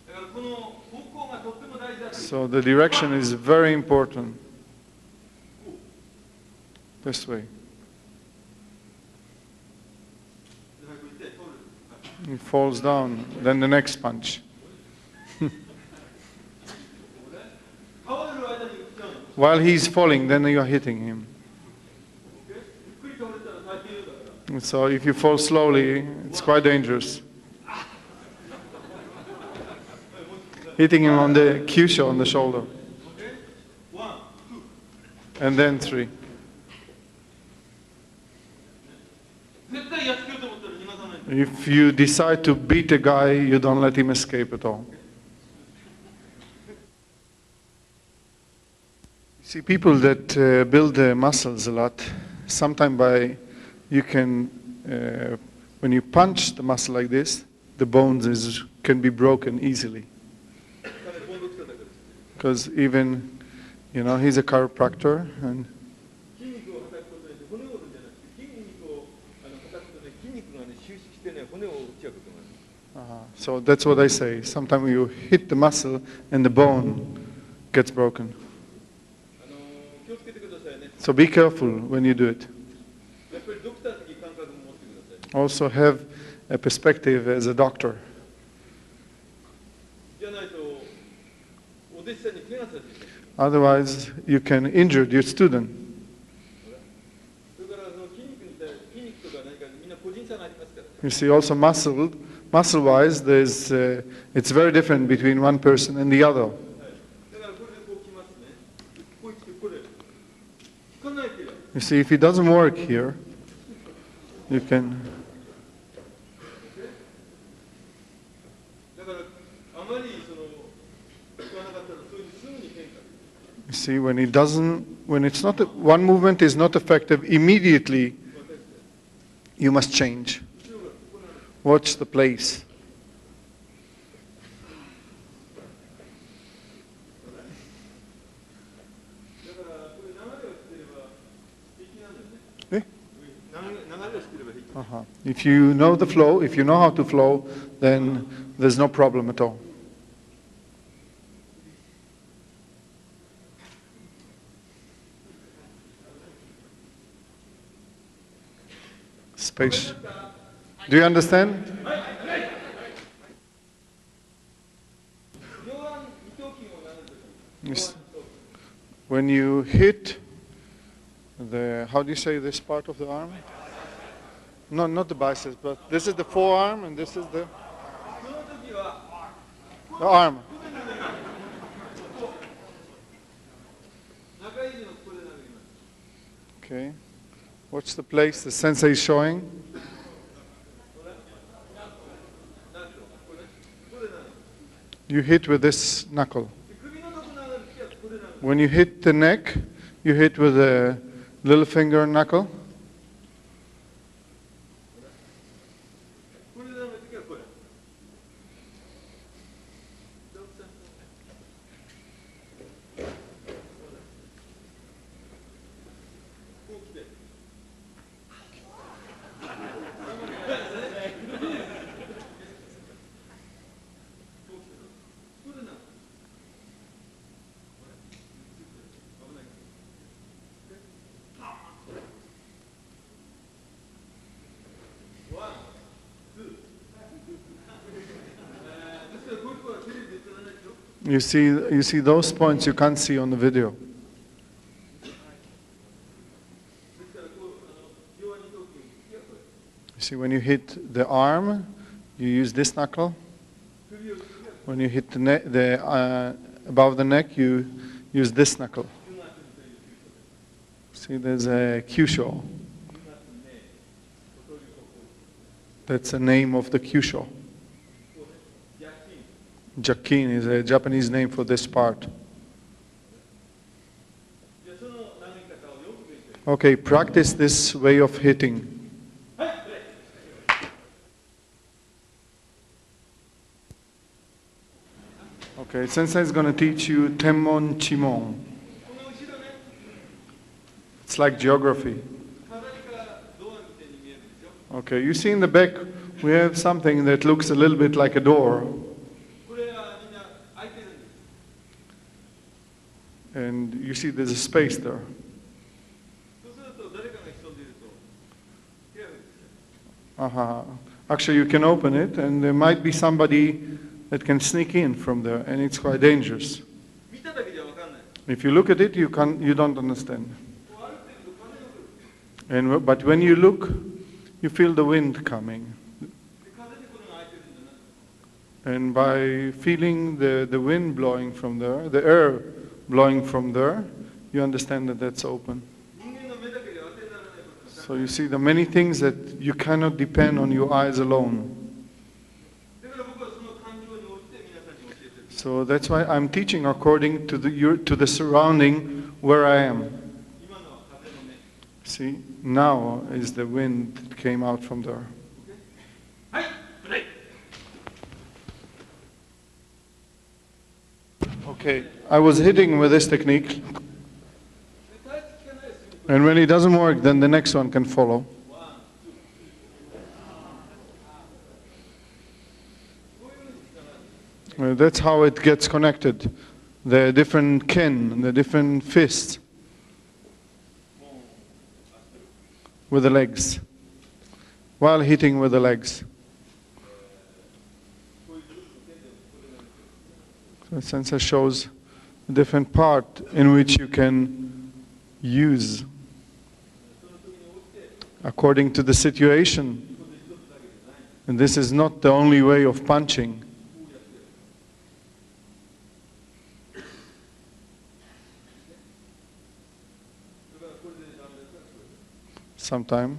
だからこの方向がとっても大事だと。 So the direction is very important. This way. 早く行って通る。 He falls down, then the next punch. 倒れる間に打っちゃうの。 While he's falling, then you are hitting him. ゆっくり倒れたら大変だから。 So if you fall slowly, it's quite dangerous. Hitting him on the kyusho, on the shoulder. Okay? 1, 2。 And then 3. 絶対やっつけようと思ったら逃がさない。 If you decide to beat a guy, you don't let him escape at all. See, people that build their muscles a lot, sometimes when you punch the muscle like this, the bones can be broken easily. 彼今度来ただけです。 Because even, he's a chiropractor, and 筋肉を叩くことで骨を折るんじゃなくて、筋肉を叩くことで筋肉がね収縮してね骨を打っちゃうことがある。 so that's what I say. Sometimes you hit the muscle and the bone gets broken. 気をつけてくださいね。 So be careful when you do it. やっぱりドクター的感覚を持ってください。 Also have a perspective as a doctor. じゃないとお弟子さんに怪我させてしまう。 Otherwise, you can injure your student. それからその筋肉とか何かみんな個人差がありますからね。 You see, also muscle-wise, it's very different between one person and the other. だからこれでこう来ますね。こう来てこれ引かないとや。 You see, if it doesn't work here, you can. だからあまりその引かなかったらそういうすぐに変化。 You see, when it's not one movement is not effective, immediately you must change. Watch the place. だからこれ流れを知ってれば平気なんだよね。流れを知ってれば平気。 If you know the flow, if you know how to flow, then there's no problem at all. Space. Do you understand? 上腕二頭筋を殴るとき。 Yes. When you hit how do you say this part of the arm? No, not the biceps, but this is the forearm and this is the その時は arm. 中指のここで殴ります。 Okay. Watch the place the sensei is showing. なんとこれこれなの。 You hit with this knuckle. 首のとこ殴るときはこれなの。 When you hit the neck, you hit with the little finger knuckle. これで殴るときはこれ。こう来て。これなの。危ない。You see those points you can't see on the video. You see, when you hit the arm, you use this knuckle. When you hit above the neck, you use this knuckle. See, there's a Kyusho. That's the name of the Kyusho. Jakin is a Japanese name for this part. Okay, practice this way of hitting. Okay, Sensei is going to teach you Tenmon Chimon. It's like geography. Okay, you see in the back we have something that looks a little bit like a door. And you see there's a space there. Actually, you can open it, and there might be somebody that can sneak in from there, and it's quite dangerous. If you look at it, you don't understand. But when you look, you feel the wind coming. And by feeling the wind blowing from there, the air blowing from there, you understand that that's open. So you see the many things that you cannot depend on your eyes alone. So that's why I'm teaching according to the surrounding where I am. See, now is the wind that came out from there. Okay, I was hitting with this technique. And when it doesn't work, then the next one can follow. That's how it gets connected. The different ken, the different fists with the legs, while hitting with the legs. So Sensei shows a different part in which you can use according to the situation. And this is not the only way of punching. Sometime.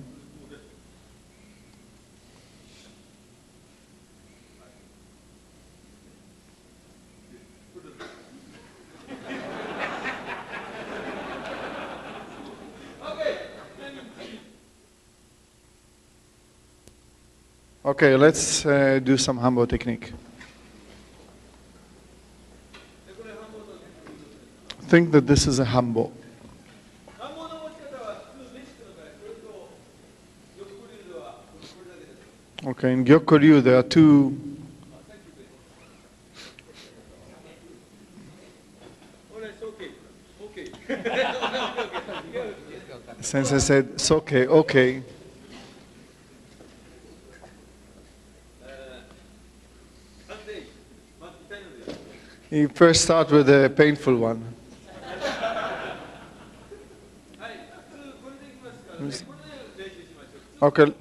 Okay, let's do some hambo technique. Think that this is a hambo. Okay, in Gyokuryu there are two. Sensei said, it's okay, okay. You first start with the painful one. Okay,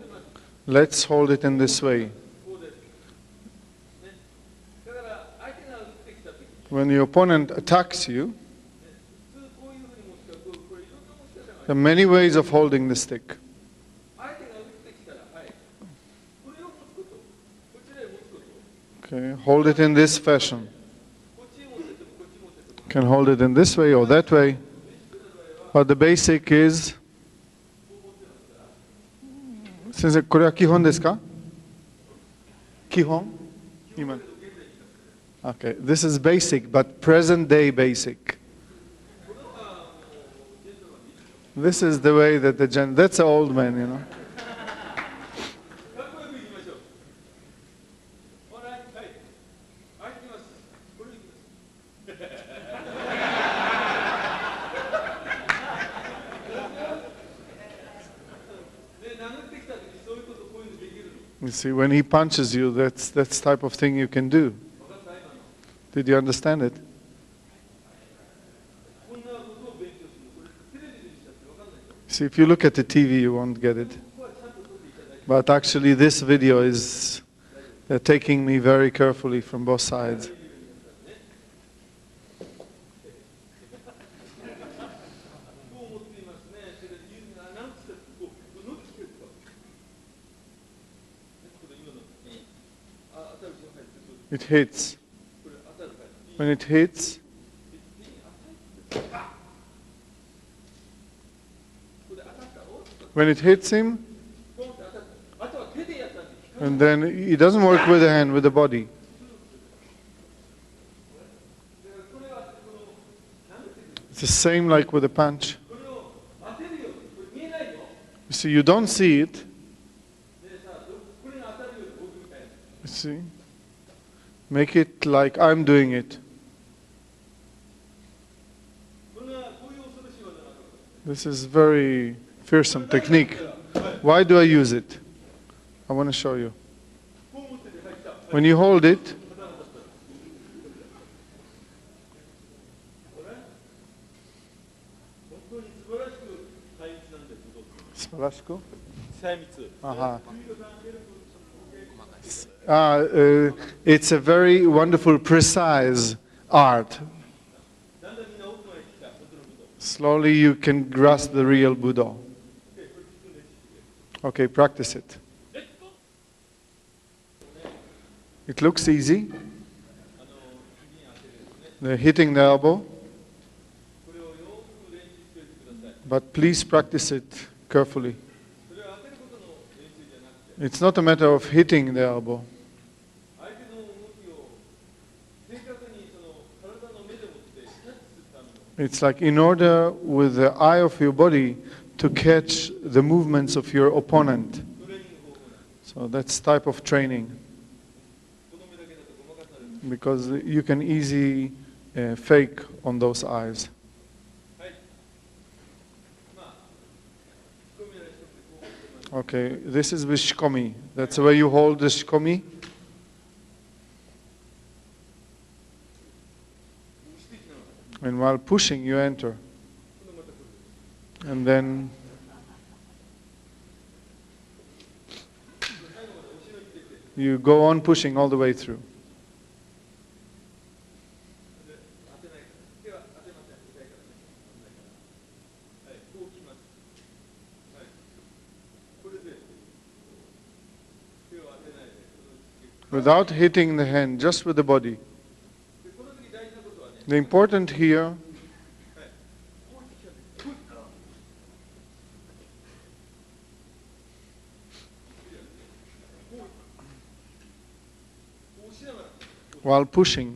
let's hold it in this way. When your opponent attacks you, there are many ways of holding the stick. Okay, hold it in this fashion. You can hold it in this way or that way, but the basic is. Sensei, これは基本ですか? 基本? Okay, this is basic, but present day basic. This is the way that that's an old man, you know. You see, when he punches you, that's type of thing you can do. Did you understand it? こんなことを勉強するの、これテレビで見たって分かんないよ。 See, if you look at the TV, you won't get it. ここはちゃんと撮っていただいて、 But actually, this video is they're taking me very carefully from both sides. こう思っていますね。それでなんつってこう伸びてると。これ今の当たる人が入ってる。 It hits. これ当たるから。 When it hits, これ当たったお when it hits him, ポンって当たった。あとは手でやったんで光る。 and then it doesn't work with the hand, with the body. これはこのなんていうの It's the same like with a punch. これを当てるようにこれ見えないよ。 You see, you don't see it. でさ、これが当たるように僕みたいな。 You see, make it like I'm doing it. これはこういう恐ろしい技なんだ。 This is very fearsome technique. Why do I use it? I want to show you. こう持ってて入った。 When you hold it, 本当に素晴らしく細密なんですけど。 Spalasco? 細密。 Aha. It's a very wonderful, precise art. だんだんみんな奥まで来た。本当のこと。 Slowly you can grasp the real Buddha. Okay, practice it. It looks easy. They're hitting the elbow. これをよく練習しておいてください。 But please practice it carefully. それは当てることの練習じゃなくて、 It's not a matter of hitting the elbow. 相手の動きを正確にその体の目でもってキャッチするための It's like in order with the eye of your body to catch the movements of your opponent. トレーニング方法なんです。 So that's type of training この目だけだとごまかされる。 because you can easily fake on those eyes. はい。まあ、仕込みやらしとってこう思ってます。 Okay, this is with shikomi. That's the way you hold the shikomi. していきながら、 And while pushing, you enter. このまたこれ。 And then 最後まで押しのいてて、 you go on pushing all the way through. で当てないから。手は当てません。痛いからね。危ないから。はい、こうきます。はい。これで手を当てないで、この Without hitting the hand, just with the body. でこの時大事なことはね、 The important here こう引き当てて、こうこうしながら、 while pushing,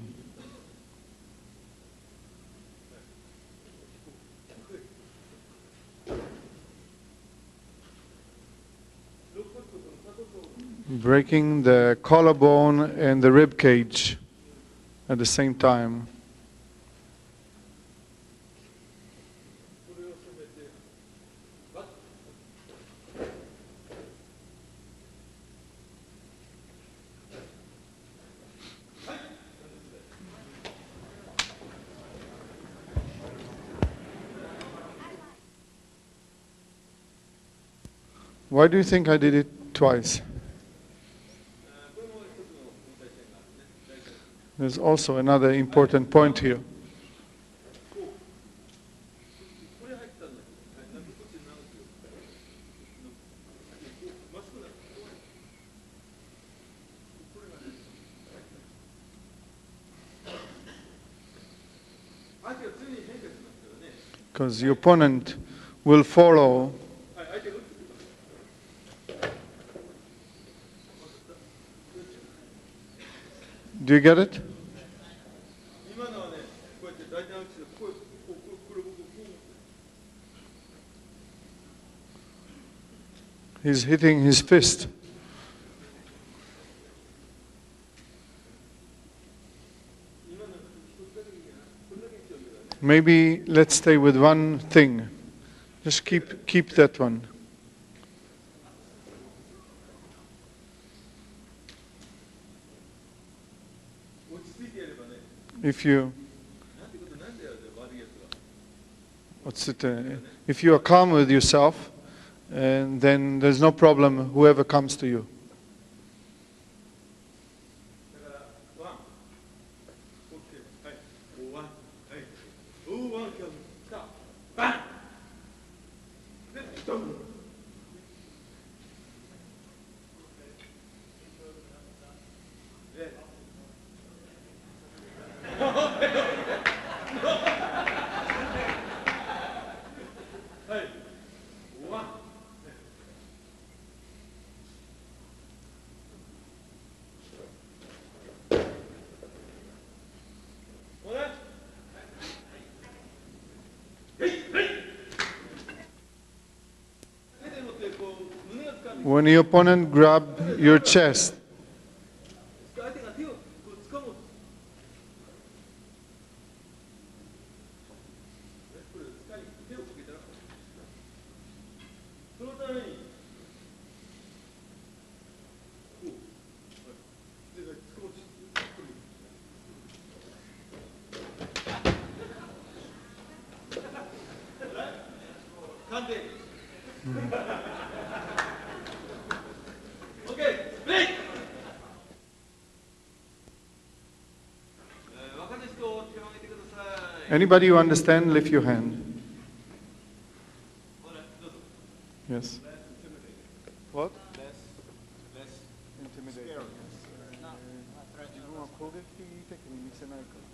肋骨とこの鎖骨を breaking the collarbone and the rib cage at the same time. これを攻めて、バッと。はい。 Why do you think I did it twice? これも一つの問題点があるね。大体 There's also another important point here. これ入ったんだけど、はい、なんかこっちに直すよ。まっすぐだ。これがね、相手が常に変化しますからね。 Because the opponent will follow. はい、相手が打ってくる。 Do you get it? 今のはね、こうやって大体打ちで、これ僕こう。 He's hitting his fist. 今の一つだけでいいやな。これだけにしておいてくださいね。 Maybe let's stay with one thing. Just keep that one. 落ち着いてやればね、If you, なんてことなんだよ、悪いやつが。 what's it? If you are calm with yourself, and then there's no problem. Whoever comes to you. だから、ワン。こう来てる。はい。おーワン。はい。おーワン、キャブ。来た。バン。で、ストップ。で、はい。ワン。おね。はい。はい。手で持ってこう胸が掴んで When your opponent grab your chest, 相手が手をこう掴もうと。これ掴み手をかけたらそのためにこうはいで掴もうと完璧。オッケー、ブレイク。わかる人、手を挙げてください。 anybody who understand, lift your hand. ほら、どうぞ。 Yes. What? Less Intimidating.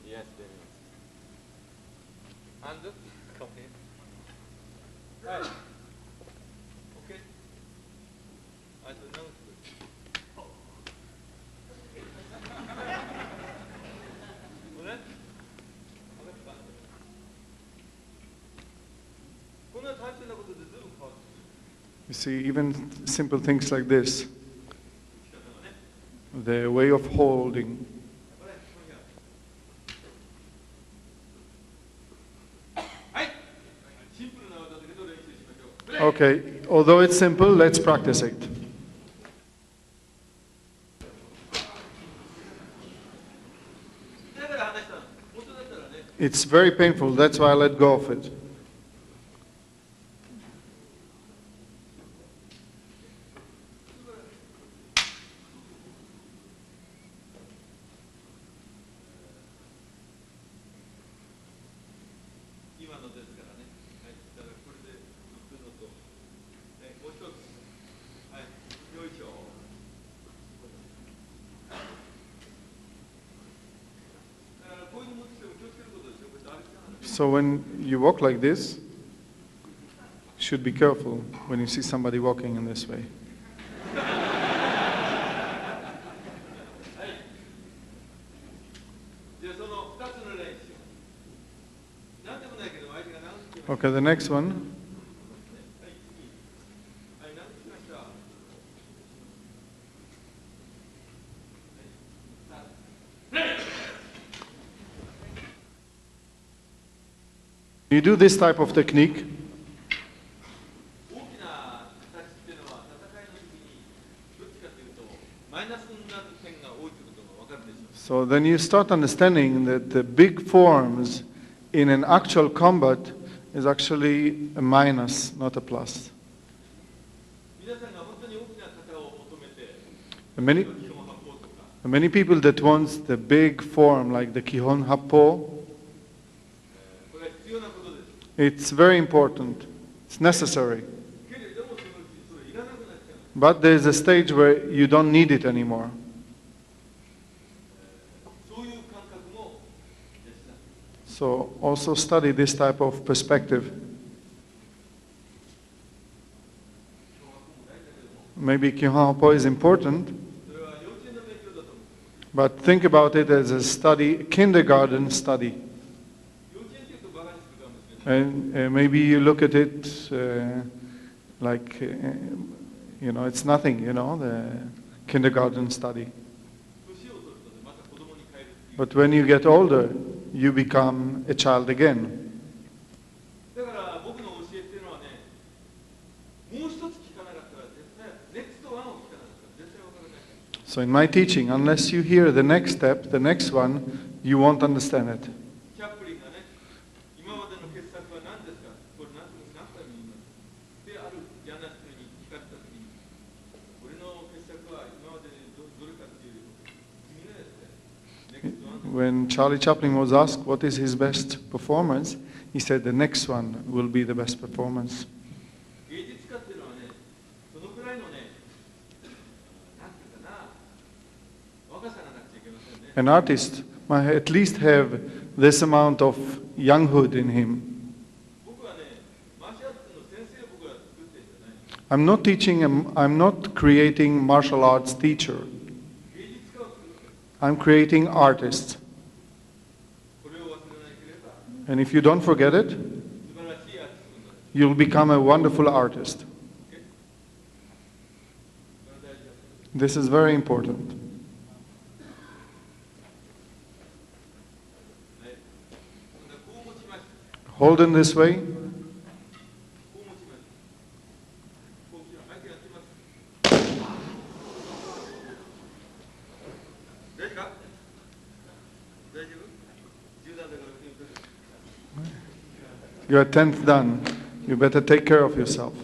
Yes, there is. And come here. Right. Okay. I don't know. 그래? 알았다. こんな大切なことでずいぶん変わってる。 You see, even simple things like this, 仕方がね。 the way of holding. これ、これや。はい。シンプルな技だけど練習しましょう。ブレイク。 Okay, although it's simple, let's practice it. だから話したの。本当だったらね。 It's very painful, that's why I let go of it. 今のですからね。はい。だからこれで行くのと、ね、もう一つ。はい。よいしょ。だからこういうの持ってきても気をつけることですよ。これ歩きながらね。 So when you walk like this, you should be careful when you see somebody walking in this way. じゃあその2つの練習。なんでもないけど相手が長く来ました。 Okay, the next one. はい、次。はい、長く来ました。はい、You do this type of technique, 大きな形っていうのは戦いの時にどっちかというとマイナスになる点が多いということが分かるでしょう。 so then you start understanding that the big forms in an actual combat is actually a minus, not a plus. 皆さんが本当に大きな型を求めて、 And many, 基本発砲とか、 many people that want the big form like the Kihon Happo, これは必要なことです。 it's very important, it's necessary. けれどもそのうちそれいらなくなっちゃう。 But there's a stage where you don't need it anymore. そういう感覚もでした。 So also study this type of perspective. 小学校も大事だけども、 Maybe Kihon Happo is important, それは幼稚園の勉強だと思う。 but think about it as a study, kindergarten study. 幼稚園っていうとバカにするかもしれない。 And maybe you look at it like, it's nothing, the kindergarten study. 年を取るとね、また子供に変えるっていう。 But when you get older, you become a child again. だから僕の教えっていうのはね、もう一つ聞かなかったら絶対、ネクストワンを聞かなかったら絶対わからない。 So in my teaching, unless you hear the next step, the next one, you won't understand it. チャップリンがね、今までの傑作は何ですか、これ何回も言います。で、あるジャーナリストに聞かれたときに、俺の傑作は今まででどれかっていう、君のですね、next one. When Charlie Chaplin was asked what is his best performance, he said the next one will be the best performance. 芸術家っていうのはね、そのくらいのね、なんていうかな、若さがなくちゃいけませんね。An artist might at least have this amount of younghood in him. 僕はね、マーシャルアーツの先生を僕は作ってるんじゃない。 I'm not teaching him, I'm not creating martial arts teacher. 芸術家を作る。 I'm creating artists. これを忘れなければ、 And if you don't forget it, 素晴らしいアーティストになる。 you'll become a wonderful artist. これは大事だ。 This is very important. はい。今度はこう持ちました。 Hold in this way. こう持ちます。こう相手がやってます。大丈夫か？大丈夫？銃弾だから受け取る。 You're 10th done. You better take care of yourself.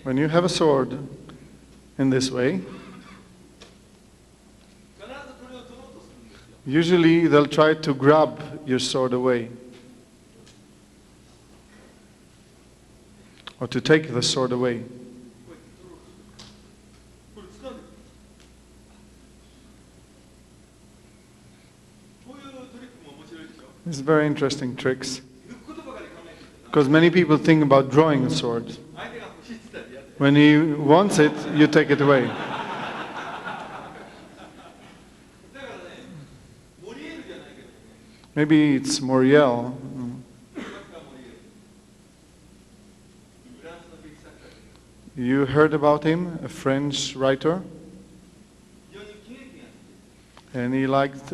When you have a sword in this way, usually they'll try to grab your sword away or to take the sword away. It's very interesting tricks because many people think about drawing a sword. When he wants it, you take it away. Maybe it's Moriel. You heard about him, a French writer, and he liked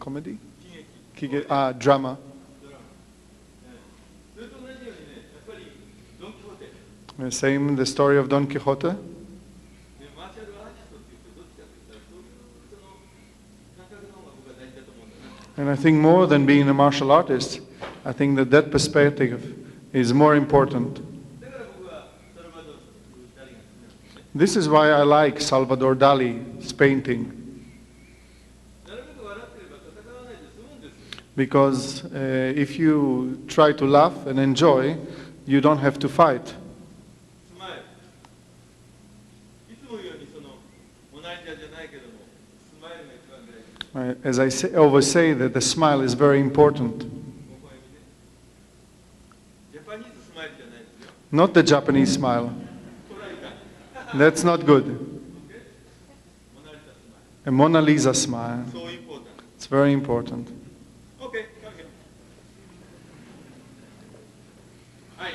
comedy, drama. Same the story of Don Quixote. And I think more than being a martial artist, I think that perspective is more important. This is why I like Salvador Dali's painting. Because if you try to laugh and enjoy, you don't have to fight. As I always say, that the smile is very important. Not the Japanese smile. That's not good. A Mona Lisa smile. It's very important. Okay, come here. Hi.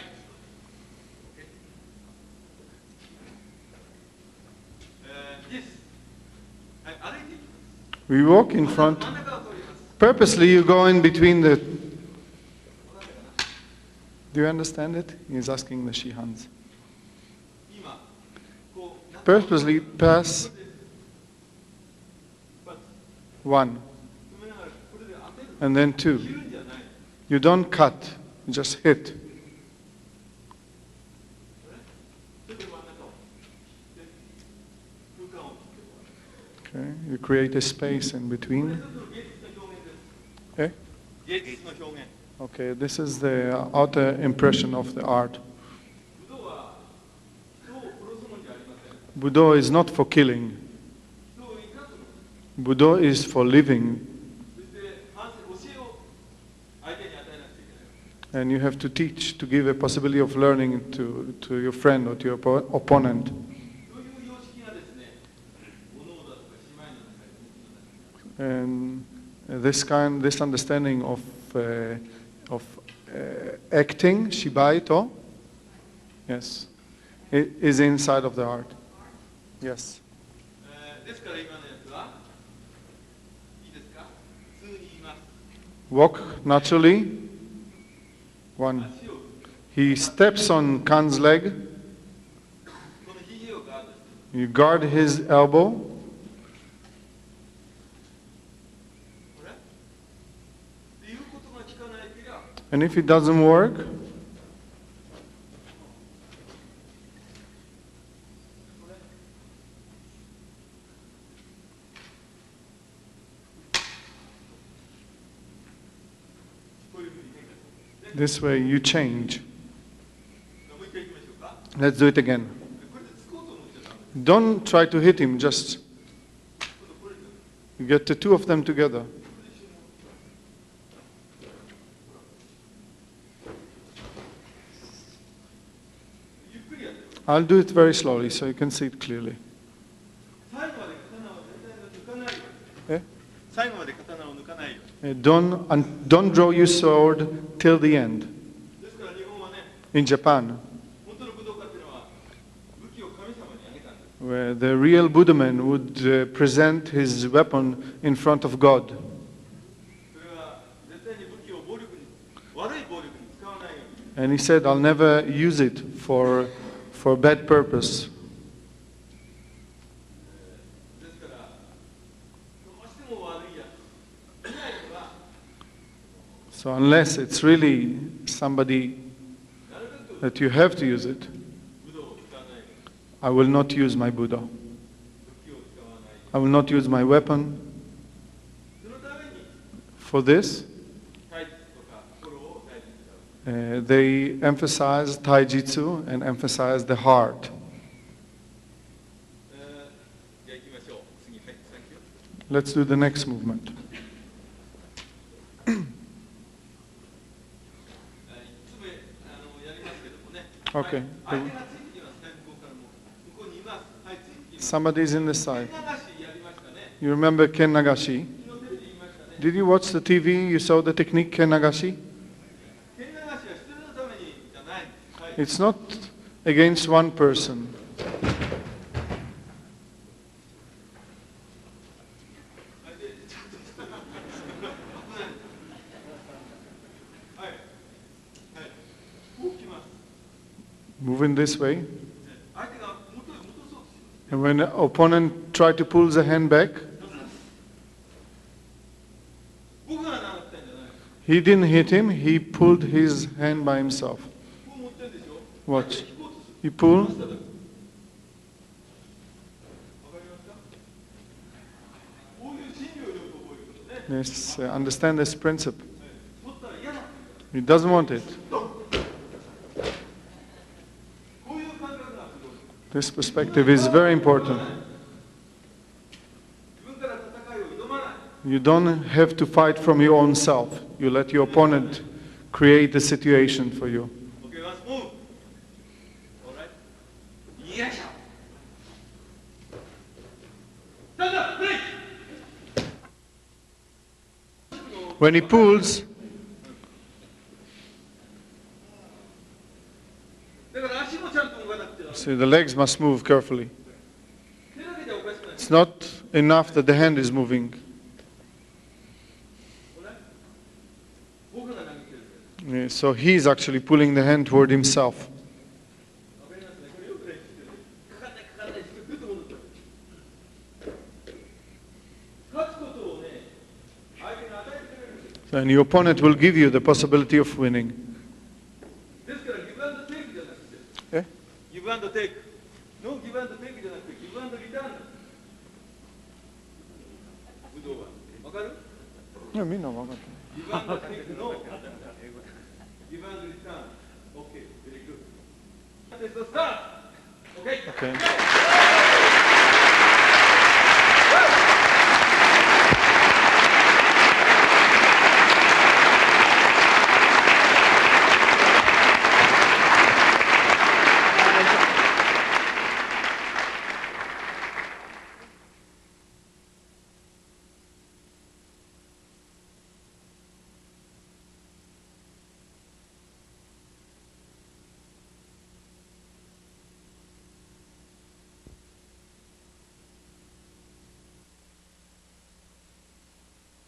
This, We walk in front. Purposely you go in between the... Do you understand it? He's asking the Shihans. Purposely pass one. And then two. You don't cut, you just hit. Okay, you create a space in between. Okay? Okay, this is the outer impression of the art. Budo is not for killing. Budo is for living. And you have to teach, to give a possibility of learning to your friend or to your opponent. And this understanding of acting, shibaito, yes, is inside of the heart. Yes. ですから今のやつはいいですか？普通に言います。 Walk naturally. One. 足を He steps on Kan's leg. この肘をガードして You guard his elbow. これ言うことが聞かないけりゃ And if it doesn't work, this way you change. もう一回行きましょうか。 Let's do it again. これでつこうと思っちゃダメ。 Don't try to hit him, just 今度これで you get the two of them together. ゆっくりやって。 I'll do it very slowly so you can see it clearly. 最後まで刀を絶対抜かないよ。 Eh? 最後まで刀を抜かないよ。 Don't draw your sword till the end. ですから日本はね、 In Japan, 本当の武道家っていうのは武器を神様にあげたんです。 where the real Buddhaman would present his weapon in front of God. それは絶対に武器を暴力に、悪い暴力に使わないように。 And he said, I'll never use it for bad purpose. ですから、どうしても悪いやついないのが、 So unless it's really somebody なるべく that you have to use it, 武道を使わないように、 I will not use my Buddha. 武器を使わないよ I will not use my weapon. うに。そのために、 For this, 体質とか心を大事に使う。 they emphasize taijitsu and emphasize the heart. じゃあ行きましょう。次、はい、サンキュー。 Let's do the next movement. いつもやりますけどもね。 Okay. 相手がついてきますね、向こうからも。向こうにいます。はい、ついてきます。 Somebody's in the side. 流しやりましたね。 You remember Ken Nagashi? 昨日テレビで言いましたね。 Did you watch the TV? You saw the technique Ken Nagashi? 剣流しは一人のためにじゃないんです。はい。 It's not against one person. はいで危ないはい。はい。こう来ます。 Move in this way. 相手が戻そうとします。 And when the opponent tried to pull the hand back, 僕が習ったんじゃない。 he didn't hit him, he pulled his hand by himself. こう持ってるでしょ。 Watch. 引こうとする。 You pull, わかりますか。こういう心理をよく覚えることね。 yes, understand this principle. 取ったら嫌だ。 He doesn't want it. こういう感覚がすごい。 This perspective is very important. 自分から戦いを挑まない。 You don't have to fight from your own self. You let your opponent create the situation for you. Okay, let's move. All right. よいしょ。Stand up, break. When he pulls, だから足もちゃんと動かなくては。 see, the legs must move carefully. 手だけじゃおかしくない。 It's not enough that the hand is moving. 僕が投げてる。 So he's actually pulling the hand toward himself. わかりますね。これよく練習してる。かかんないかかんないしてグッと戻って。勝つことをね、相手が与えてくれるんです。 And your opponent will give you the possibility of winning. ですからギブアンドテイクじゃなくて、 Eh? ギブアンドテイク。ノーギブアンドテイクじゃなくてギブアンドリターンだ。武道は。わかる？ギブアンドテイクのギブアンドリターン。OK、very good。テストスタート。OK。 Okay.